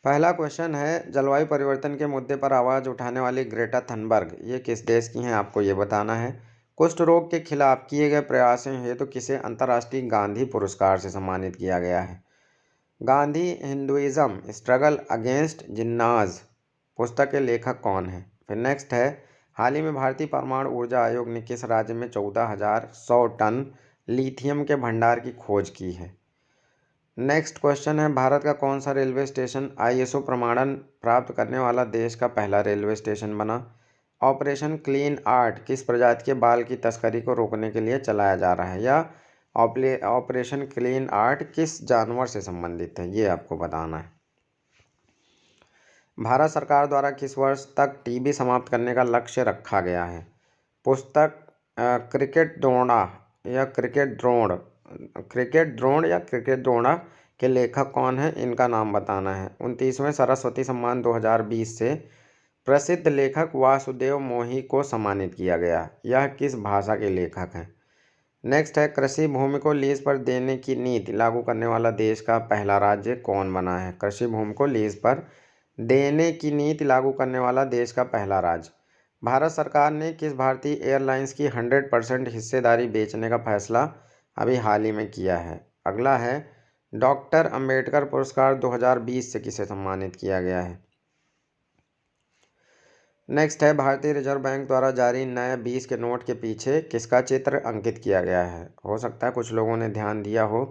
Speaker 1: पहला क्वेश्चन है, जलवायु परिवर्तन के मुद्दे पर आवाज़ उठाने वाली ग्रेटा थनबर्ग ये किस देश की हैं? आपको ये बताना है। कुष्ठ रोग के खिलाफ किए गए प्रयासों हेतु किसे अंतर्राष्ट्रीय गांधी पुरस्कार से सम्मानित किया गया है? गांधी हिंदुइज्म स्ट्रगल अगेंस्ट जिन्नाज पुस्तक के लेखक कौन है? फिर नेक्स्ट है, हाल ही में भारतीय परमाणु ऊर्जा आयोग ने किस राज्य में 14,100 टन लिथियम के भंडार की खोज की है? नेक्स्ट क्वेश्चन है, भारत का कौन सा रेलवे स्टेशन आईएसओ प्रमाणन प्राप्त करने वाला देश का पहला रेलवे स्टेशन बना? ऑपरेशन क्लीन आर्ट किस प्रजाति के बाल की तस्करी को रोकने के लिए चलाया जा रहा है? या ऑपरेशन क्लीन आर्ट किस जानवर से संबंधित है, ये आपको बताना है। भारत सरकार द्वारा किस वर्ष तक टीबी समाप्त करने का लक्ष्य रखा गया है। पुस्तक क्रिकेट द्रोण या क्रिकेट द्रोण के लेखक कौन है, इनका नाम बताना है। 29वें सरस्वती सम्मान 2020 से प्रसिद्ध लेखक वासुदेव मोही को सम्मानित किया गया। यह किस भाषा के लेखक हैं। नेक्स्ट है, कृषि भूमि को लीज पर देने की नीति लागू करने वाला देश का पहला राज्य कौन बना है। कृषि भूमि को लीज पर देने की नीति लागू करने वाला देश का पहला राज्य। भारत सरकार ने किस भारतीय एयरलाइंस की 100% हिस्सेदारी बेचने का फैसला अभी हाल ही में किया है। अगला है, डॉक्टर अंबेडकर पुरस्कार 2020 से किसे सम्मानित किया गया है। नेक्स्ट है, भारतीय रिजर्व बैंक द्वारा जारी नए 20 के नोट के पीछे किसका चित्र अंकित किया गया है। हो सकता है कुछ लोगों ने ध्यान दिया हो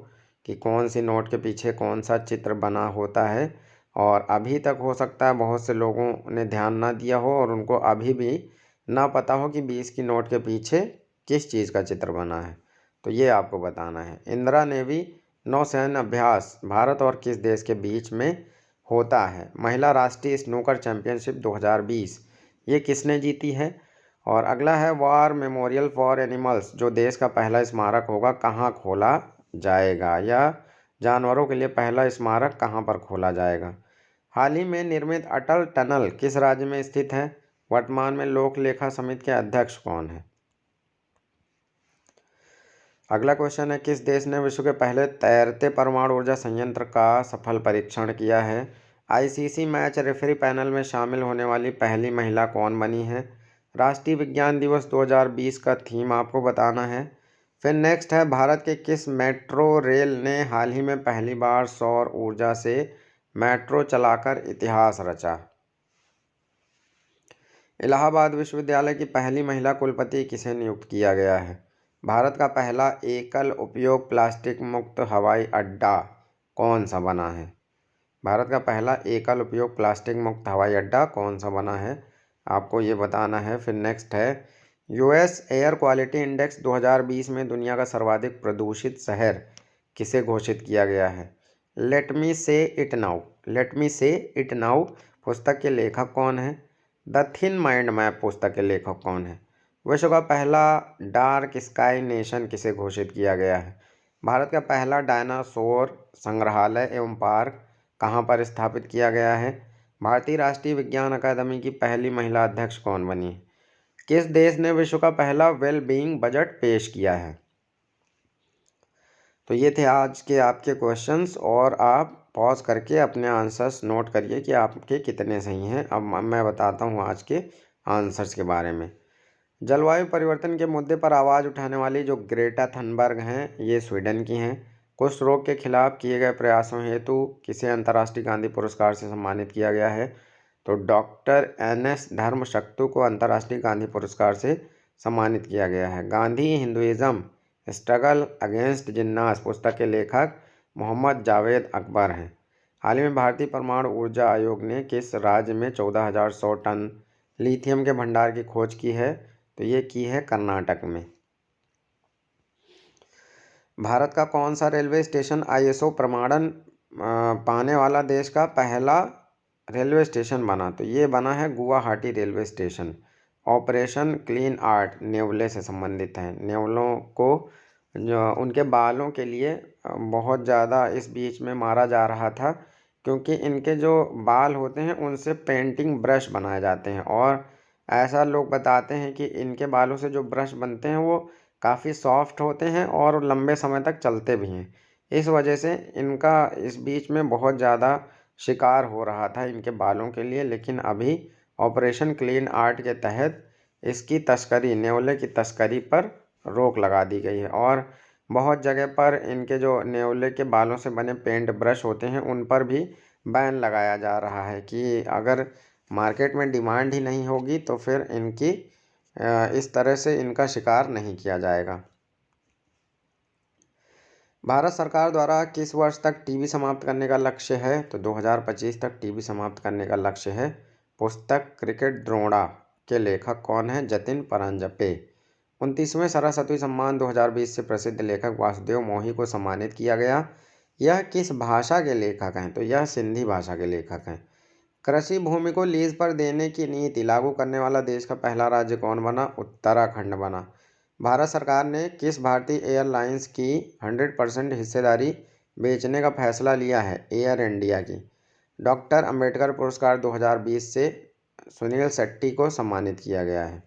Speaker 1: कि कौन सी नोट के पीछे कौन सा चित्र बना होता है, और अभी तक हो सकता है बहुत से लोगों ने ध्यान ना दिया हो और उनको अभी भी ना पता हो कि 20 की नोट के पीछे किस चीज़ का चित्र बना है। तो ये आपको बताना है। इंदिरा नेवी नौसैन्य अभ्यास भारत और किस देश के बीच में होता है। महिला राष्ट्रीय स्नूकर चैंपियनशिप 2020 ये किसने जीती है। और अगला है, वार मेमोरियल फॉर एनिमल्स जो देश का पहला स्मारक होगा कहाँ खोला जाएगा, या जानवरों के लिए पहला स्मारक कहाँ पर खोला जाएगा। हाल ही में निर्मित अटल टनल किस राज्य में स्थित है। वर्तमान में लोक लेखा समिति के अध्यक्ष कौन है। अगला क्वेश्चन है, किस देश ने विश्व के पहले तैरते परमाणु ऊर्जा संयंत्र का सफल परीक्षण किया है। आईसीसी मैच रेफरी पैनल में शामिल होने वाली पहली महिला कौन बनी है। राष्ट्रीय विज्ञान दिवस 2020 का थीम आपको बताना है। फिर नेक्स्ट है, भारत के किस मेट्रो रेल ने हाल ही में पहली बार सौर ऊर्जा से मेट्रो चलाकर इतिहास रचा। इलाहाबाद विश्वविद्यालय की पहली महिला कुलपति किसे नियुक्त किया गया है। भारत का पहला एकल उपयोग प्लास्टिक मुक्त हवाई अड्डा कौन सा बना है। भारत का पहला एकल उपयोग प्लास्टिक मुक्त हवाई अड्डा कौन सा बना है, आपको ये बताना है। फिर नेक्स्ट है, यूएस एयर क्वालिटी इंडेक्स 2020 में दुनिया का सर्वाधिक प्रदूषित शहर किसे घोषित किया गया है। लेट मी से इट नाउ पुस्तक के लेखक कौन है। द थिन माइंड मैप पुस्तक के लेखक कौन है। विश्व का पहला डार्क स्काई नेशन किसे घोषित किया गया है। भारत का पहला डायनासोर संग्रहालय एवं पार्क कहाँ पर स्थापित किया गया है। भारतीय राष्ट्रीय विज्ञान अकादमी की पहली महिला अध्यक्ष कौन बनी है। किस देश ने विश्व का पहला वेल बीइंग बजट पेश किया है। तो ये थे आज के आपके क्वेश्चंस, और आप पॉज करके अपने आंसर्स नोट करिए कि आपके कितने सही हैं। अब मैं बताता हूँ आज के आंसर्स के बारे में। जलवायु परिवर्तन के मुद्दे पर आवाज़ उठाने वाली जो ग्रेटा थनबर्ग हैं, ये स्वीडन की हैं। कुष्ठ रोग के खिलाफ किए गए प्रयासों हेतु किसे अंतर्राष्ट्रीय गांधी पुरस्कार से सम्मानित किया गया है। तो डॉक्टर NS धर्मशक्तु को अंतर्राष्ट्रीय गांधी पुरस्कार से सम्मानित किया गया है। गांधी हिंदुइज्म स्ट्रगल अगेंस्ट जिन्नास पुस्तक के लेखक मोहम्मद जावेद अकबर हैं। हाल ही में भारतीय परमाणु ऊर्जा आयोग ने किस राज्य में 14,100 टन लिथियम के भंडार की खोज की है। तो ये की है कर्नाटक में। भारत का कौन सा रेलवे स्टेशन ISO प्रमाणन पाने वाला देश का पहला रेलवे स्टेशन बना। तो ये बना है Guwahati railway station. Operation clean art नेवले से संबंधित है। नेवलों को जो उनके बालों के लिए बहुत ज़्यादा इस बीच में मारा जा रहा था, क्योंकि इनके जो बाल होते हैं उनसे पेंटिंग ब्रश बनाए जाते हैं, और ऐसा लोग बताते हैं कि इनके बालों से जो ब्रश बनते हैं वो काफ़ी सॉफ्ट होते हैं और लंबे समय तक चलते भी हैं। इस वजह से इनका इस बीच में बहुत ज़्यादा शिकार हो रहा था इनके बालों के लिए, लेकिन अभी ऑपरेशन क्लीन आर्ट के तहत इसकी तस्करी, नेवले की तस्करी पर रोक लगा दी गई है। और बहुत जगह पर इनके जो नेवले के बालों से बने पेंट ब्रश होते हैं उन पर भी बैन लगाया जा रहा है कि अगर मार्केट में डिमांड ही नहीं होगी तो फिर इनकी इस तरह से इनका शिकार नहीं किया जाएगा। भारत सरकार द्वारा किस वर्ष तक टीबी समाप्त करने का लक्ष्य है। तो 2025 तक टीबी समाप्त करने का लक्ष्य है। पुस्तक क्रिकेट द्रोण के लेखक कौन है। जतिन परांजपे। 29वें सरस्वती सम्मान 2020 से प्रसिद्ध लेखक वासुदेव मोही को सम्मानित किया गया। यह किस भाषा के लेखक हैं? तो यह सिंधी भाषा के लेखक हैं। कृषि भूमि को लीज पर देने की नीति लागू करने वाला देश का पहला राज्य कौन बना? उत्तराखंड बना। भारत सरकार ने किस भारतीय एयरलाइंस की 100% हिस्सेदारी बेचने का फैसला लिया है? एयर इंडिया की। डॉक्टर अंबेडकर पुरस्कार 2020 से सुनील शेट्टी को सम्मानित किया गया है।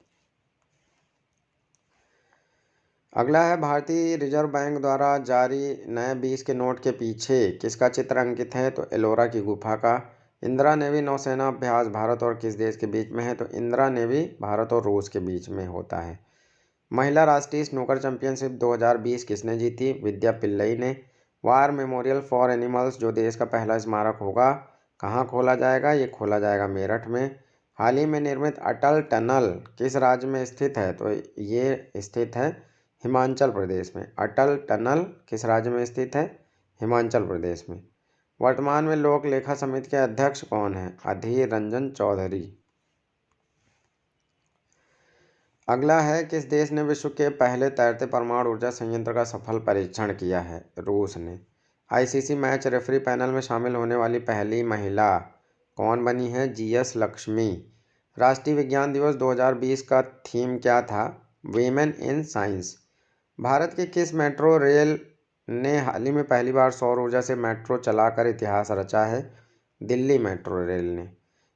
Speaker 1: अगला है, भारतीय रिजर्व बैंक द्वारा जारी नए 20 के नोट के पीछे किसका चित्र अंकित है? तो एलोरा की गुफा का। इंदिरा नेवी नौसेना अभ्यास भारत और किस देश के बीच में है? तो इंदिरा नेवी भारत और रूस के बीच में होता है। महिला राष्ट्रीय स्नूकर चैंपियनशिप 2020 किसने जीती? विद्या पिल्लई ने। वार मेमोरियल फॉर एनिमल्स जो देश का पहला स्मारक होगा, कहाँ खोला जाएगा? ये खोला जाएगा मेरठ में। हाल ही में निर्मित अटल टनल किस राज्य में स्थित है? तो ये स्थित है हिमाचल प्रदेश में। अटल टनल किस राज्य में स्थित है? हिमाचल प्रदेश में। वर्तमान में लोक लेखा समिति के अध्यक्ष कौन है? अधीर रंजन चौधरी। अगला है, किस देश ने विश्व के पहले तैरते परमाणु ऊर्जा संयंत्र का सफल परीक्षण किया है? रूस ने। आईसीसी मैच रेफरी पैनल में शामिल होने वाली पहली महिला कौन बनी है? जीएस लक्ष्मी। राष्ट्रीय विज्ञान दिवस 2020 का थीम क्या था? Women in science. भारत के किस मेट्रो रेल ने हाल ही में पहली बार सौर ऊर्जा से मेट्रो चलाकर इतिहास रचा है? दिल्ली मेट्रो रेल ने।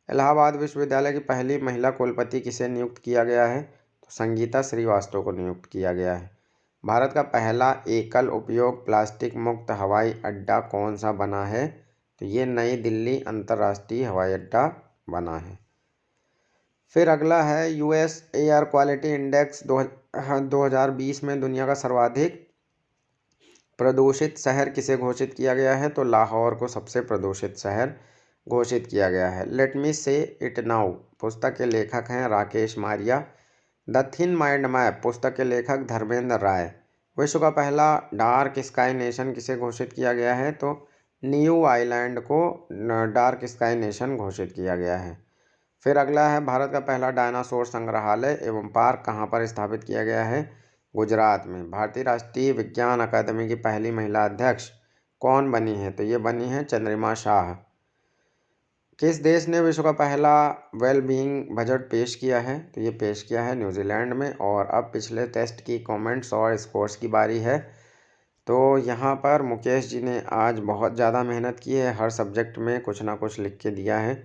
Speaker 1: इलाहाबाद विश्वविद्यालय की पहली महिला कुलपति किसे नियुक्त किया गया है? तो संगीता श्रीवास्तव को नियुक्त किया गया है। भारत का पहला एकल उपयोग प्लास्टिक मुक्त हवाई अड्डा कौन सा बना है? तो ये नई दिल्ली अंतर्राष्ट्रीय हवाई अड्डा बना है। फिर अगला है, यूएस एयर क्वालिटी इंडेक्स 2020 में दुनिया का सर्वाधिक प्रदूषित शहर किसे घोषित किया गया है? तो लाहौर को सबसे प्रदूषित शहर घोषित किया गया है। लेट मी से इट नाउ पुस्तक के लेखक हैं Rakesh Maria. The thin mind map पुस्तक के लेखक धर्मेंद्र राय। विश्व का पहला डार्क स्काई नेशन किसे घोषित किया गया है? तो न्यू आइलैंड को डार्क स्काई नेशन घोषित किया गया है। फिर अगला है, भारत का पहला डायनासोर संग्रहालय एवं पार्क कहाँ पर स्थापित किया गया है? गुजरात में। भारतीय राष्ट्रीय विज्ञान अकादमी की पहली महिला अध्यक्ष कौन बनी है? तो ये बनी है चंद्रिमा शाह। किस देश ने विश्व का पहला वेलबींग बजट पेश किया है? तो ये पेश किया है न्यूजीलैंड में। और अब पिछले टेस्ट की कमेंट्स और स्कोर्स की बारी है। तो यहाँ पर मुकेश जी ने आज बहुत ज़्यादा मेहनत की है, हर सब्जेक्ट में कुछ ना कुछ लिख के दिया है।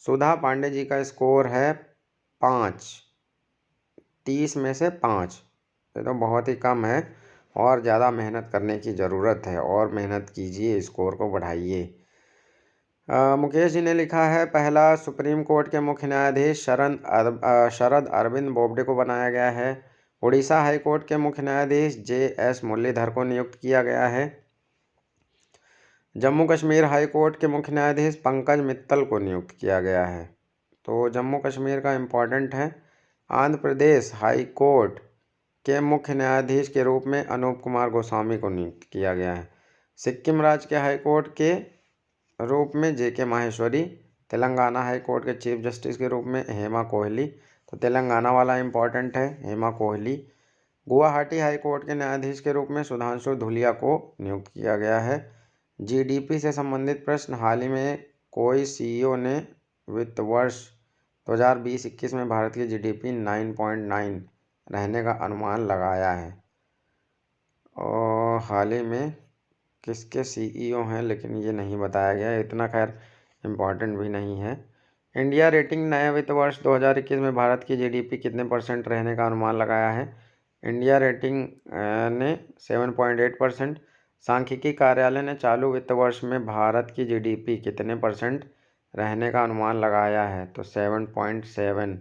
Speaker 1: सुधा पांडे जी का स्कोर है 5, 30 में से 5। ये तो बहुत ही कम है और ज़्यादा मेहनत करने की ज़रूरत है, और मेहनत कीजिए, स्कोर को बढ़ाइए। मुकेश जी ने लिखा है, पहला सुप्रीम कोर्ट के मुख्य न्यायाधीश शरद अरविंद बोबडे को बनाया गया है। उड़ीसा हाई कोर्ट के मुख्य न्यायाधीश JS मुरलीधर को नियुक्त किया गया है। जम्मू कश्मीर हाई कोर्ट के मुख्य न्यायाधीश पंकज मित्तल को नियुक्त किया गया है। तो जम्मू कश्मीर का इम्पोर्टेंट है। आंध्र प्रदेश हाई कोर्ट के मुख्य न्यायाधीश के रूप में अनूप कुमार गोस्वामी को नियुक्त किया गया है। सिक्किम राज्य के हाई कोर्ट के रूप में JK Maheshwari. Telangana high court के चीफ जस्टिस के रूप में हेमा कोहली। तो तेलंगाना वाला इम्पोर्टेंट है, हेमा कोहली। गुवाहाटी हाई कोर्ट के न्यायाधीश के रूप में सुधांशु धुलिया को नियुक्त किया गया है। GDP से संबंधित प्रश्न, हाल ही में कोई CEO ने वित्त वर्ष 2020-21 में भारत की GDP 9.9 रहने का अनुमान लगाया है। और हाल ही में किसके CEO हैं, लेकिन ये नहीं बताया गया, इतना खैर इम्पॉर्टेंट भी नहीं है। इंडिया रेटिंग नए वित्त वर्ष 2021 में भारत की GDP कितने % रहने का अनुमान लगाया है? इंडिया रेटिंग ने 7.8%। सांख्यिकी कार्यालय ने चालू वित्त वर्ष में भारत की GDP कितने % रहने का अनुमान लगाया है? तो 7.7।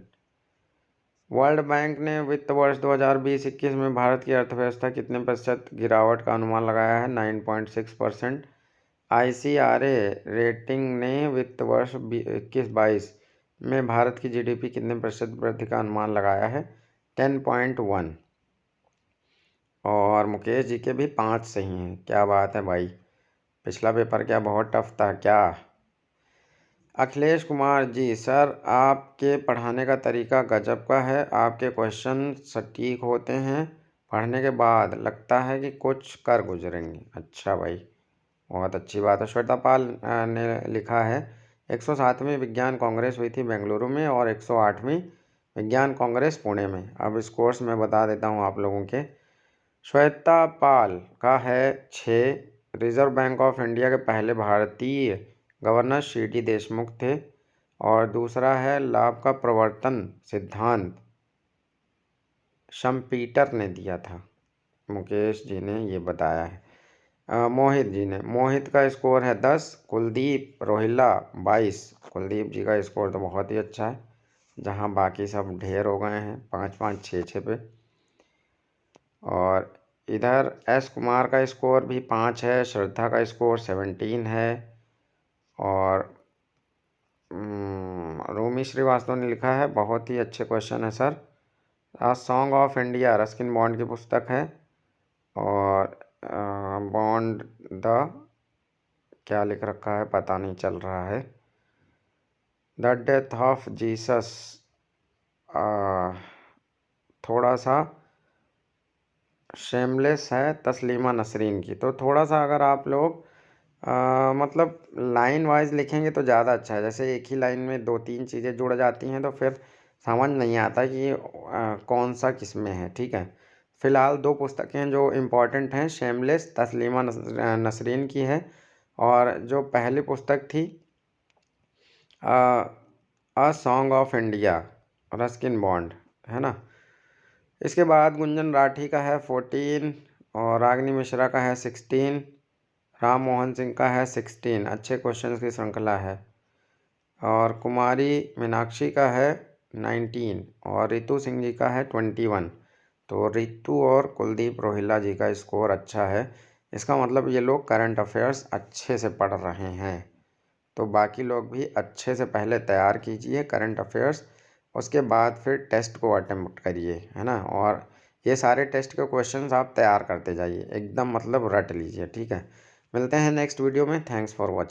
Speaker 1: वर्ल्ड बैंक ने वित्त वर्ष 2020-21 में भारत की अर्थव्यवस्था कितने % गिरावट का अनुमान लगाया है? 9.6%। ICRA रेटिंग ने वित्त वर्ष 21-22 में भारत की GDP कितने % वृद्धि का अनुमान लगाया है? 10.1। और मुकेश जी के भी 5 सही हैं। क्या बात है भाई, पिछला पेपर क्या बहुत टफ था क्या? अखिलेश कुमार जी, सर आपके पढ़ाने का तरीका गजब का है। आपके क्वेश्चन सटीक होते हैं। पढ़ने के बाद लगता है कि कुछ कर गुजरेंगे। अच्छा भाई, बहुत अच्छी बात है। श्वेता पाल ने लिखा है 107वीं विज्ञान कांग्रेस हुई थी बेंगलुरु में और 108वीं विज्ञान कांग्रेस पुणे में। अब इस कोर्स में बता देता हूँ आप लोगों के। श्वेता पाल का है 6। रिजर्व बैंक ऑफ इंडिया के पहले भारतीय गवर्नर सी.डी. देशमुख थे। और दूसरा है लाभ का प्रवर्तन सिद्धांत शम्पीटर ने दिया था। मुकेश जी ने ये बताया है। मोहित जी ने, मोहित का स्कोर है 10। कुलदीप रोहिल्ला 22। कुलदीप जी का स्कोर तो बहुत ही अच्छा है, जहां बाकी सब ढेर हो गए हैं 5-5 6-6 पे। और इधर एस कुमार का स्कोर भी 5 है। श्रद्धा का स्कोर 17 है। और रूमी श्रीवास्तव ने लिखा है बहुत ही अच्छे क्वेश्चन है sir. Uh song of India Ruskin bond की पुस्तक है। और बॉन्ड द क्या लिख रखा है पता नहीं चल रहा है। द डेथ ऑफ जीसस थोड़ा सा शेमलेस है तस्लीमा नसरीन की। तो थोड़ा सा अगर आप लोग मतलब लाइन वाइज लिखेंगे तो ज़्यादा अच्छा है। जैसे एक ही लाइन में 2-3 चीज़ें जुड़ जाती हैं तो फिर समझ नहीं आता कि कौन सा किस में है। ठीक है, फ़िलहाल 2 पुस्तकें जो इम्पोर्टेंट हैं शेमलेस तस्लीमा नसरीन की है। और जो पहली पुस्तक थी a song of India Ruskin bond, है ना। इसके बाद गुंजन राठी का है 14 और रागिनी मिश्रा का है 16। राम मोहन सिंह का है 16। अच्छे क्वेश्चंस की श्रृंखला है। और कुमारी मीनाक्षी का है 19 और रितु सिंह जी का है 21। तो रितु और कुलदीप रोहिल्ला जी का स्कोर अच्छा है। इसका मतलब ये लोग करंट अफेयर्स अच्छे से पढ़ रहे हैं। तो बाकी लोग भी अच्छे से पहले तैयार कीजिए करंट अफेयर्स, उसके बाद फिर टेस्ट को अटेम्प्ट करिए, है ना। और ये सारे टेस्ट के क्वेश्चंस आप तैयार करते जाइए, एकदम मतलब रट लीजिए। ठीक है, मिलते हैं नेक्स्ट वीडियो में। Thanks for watching.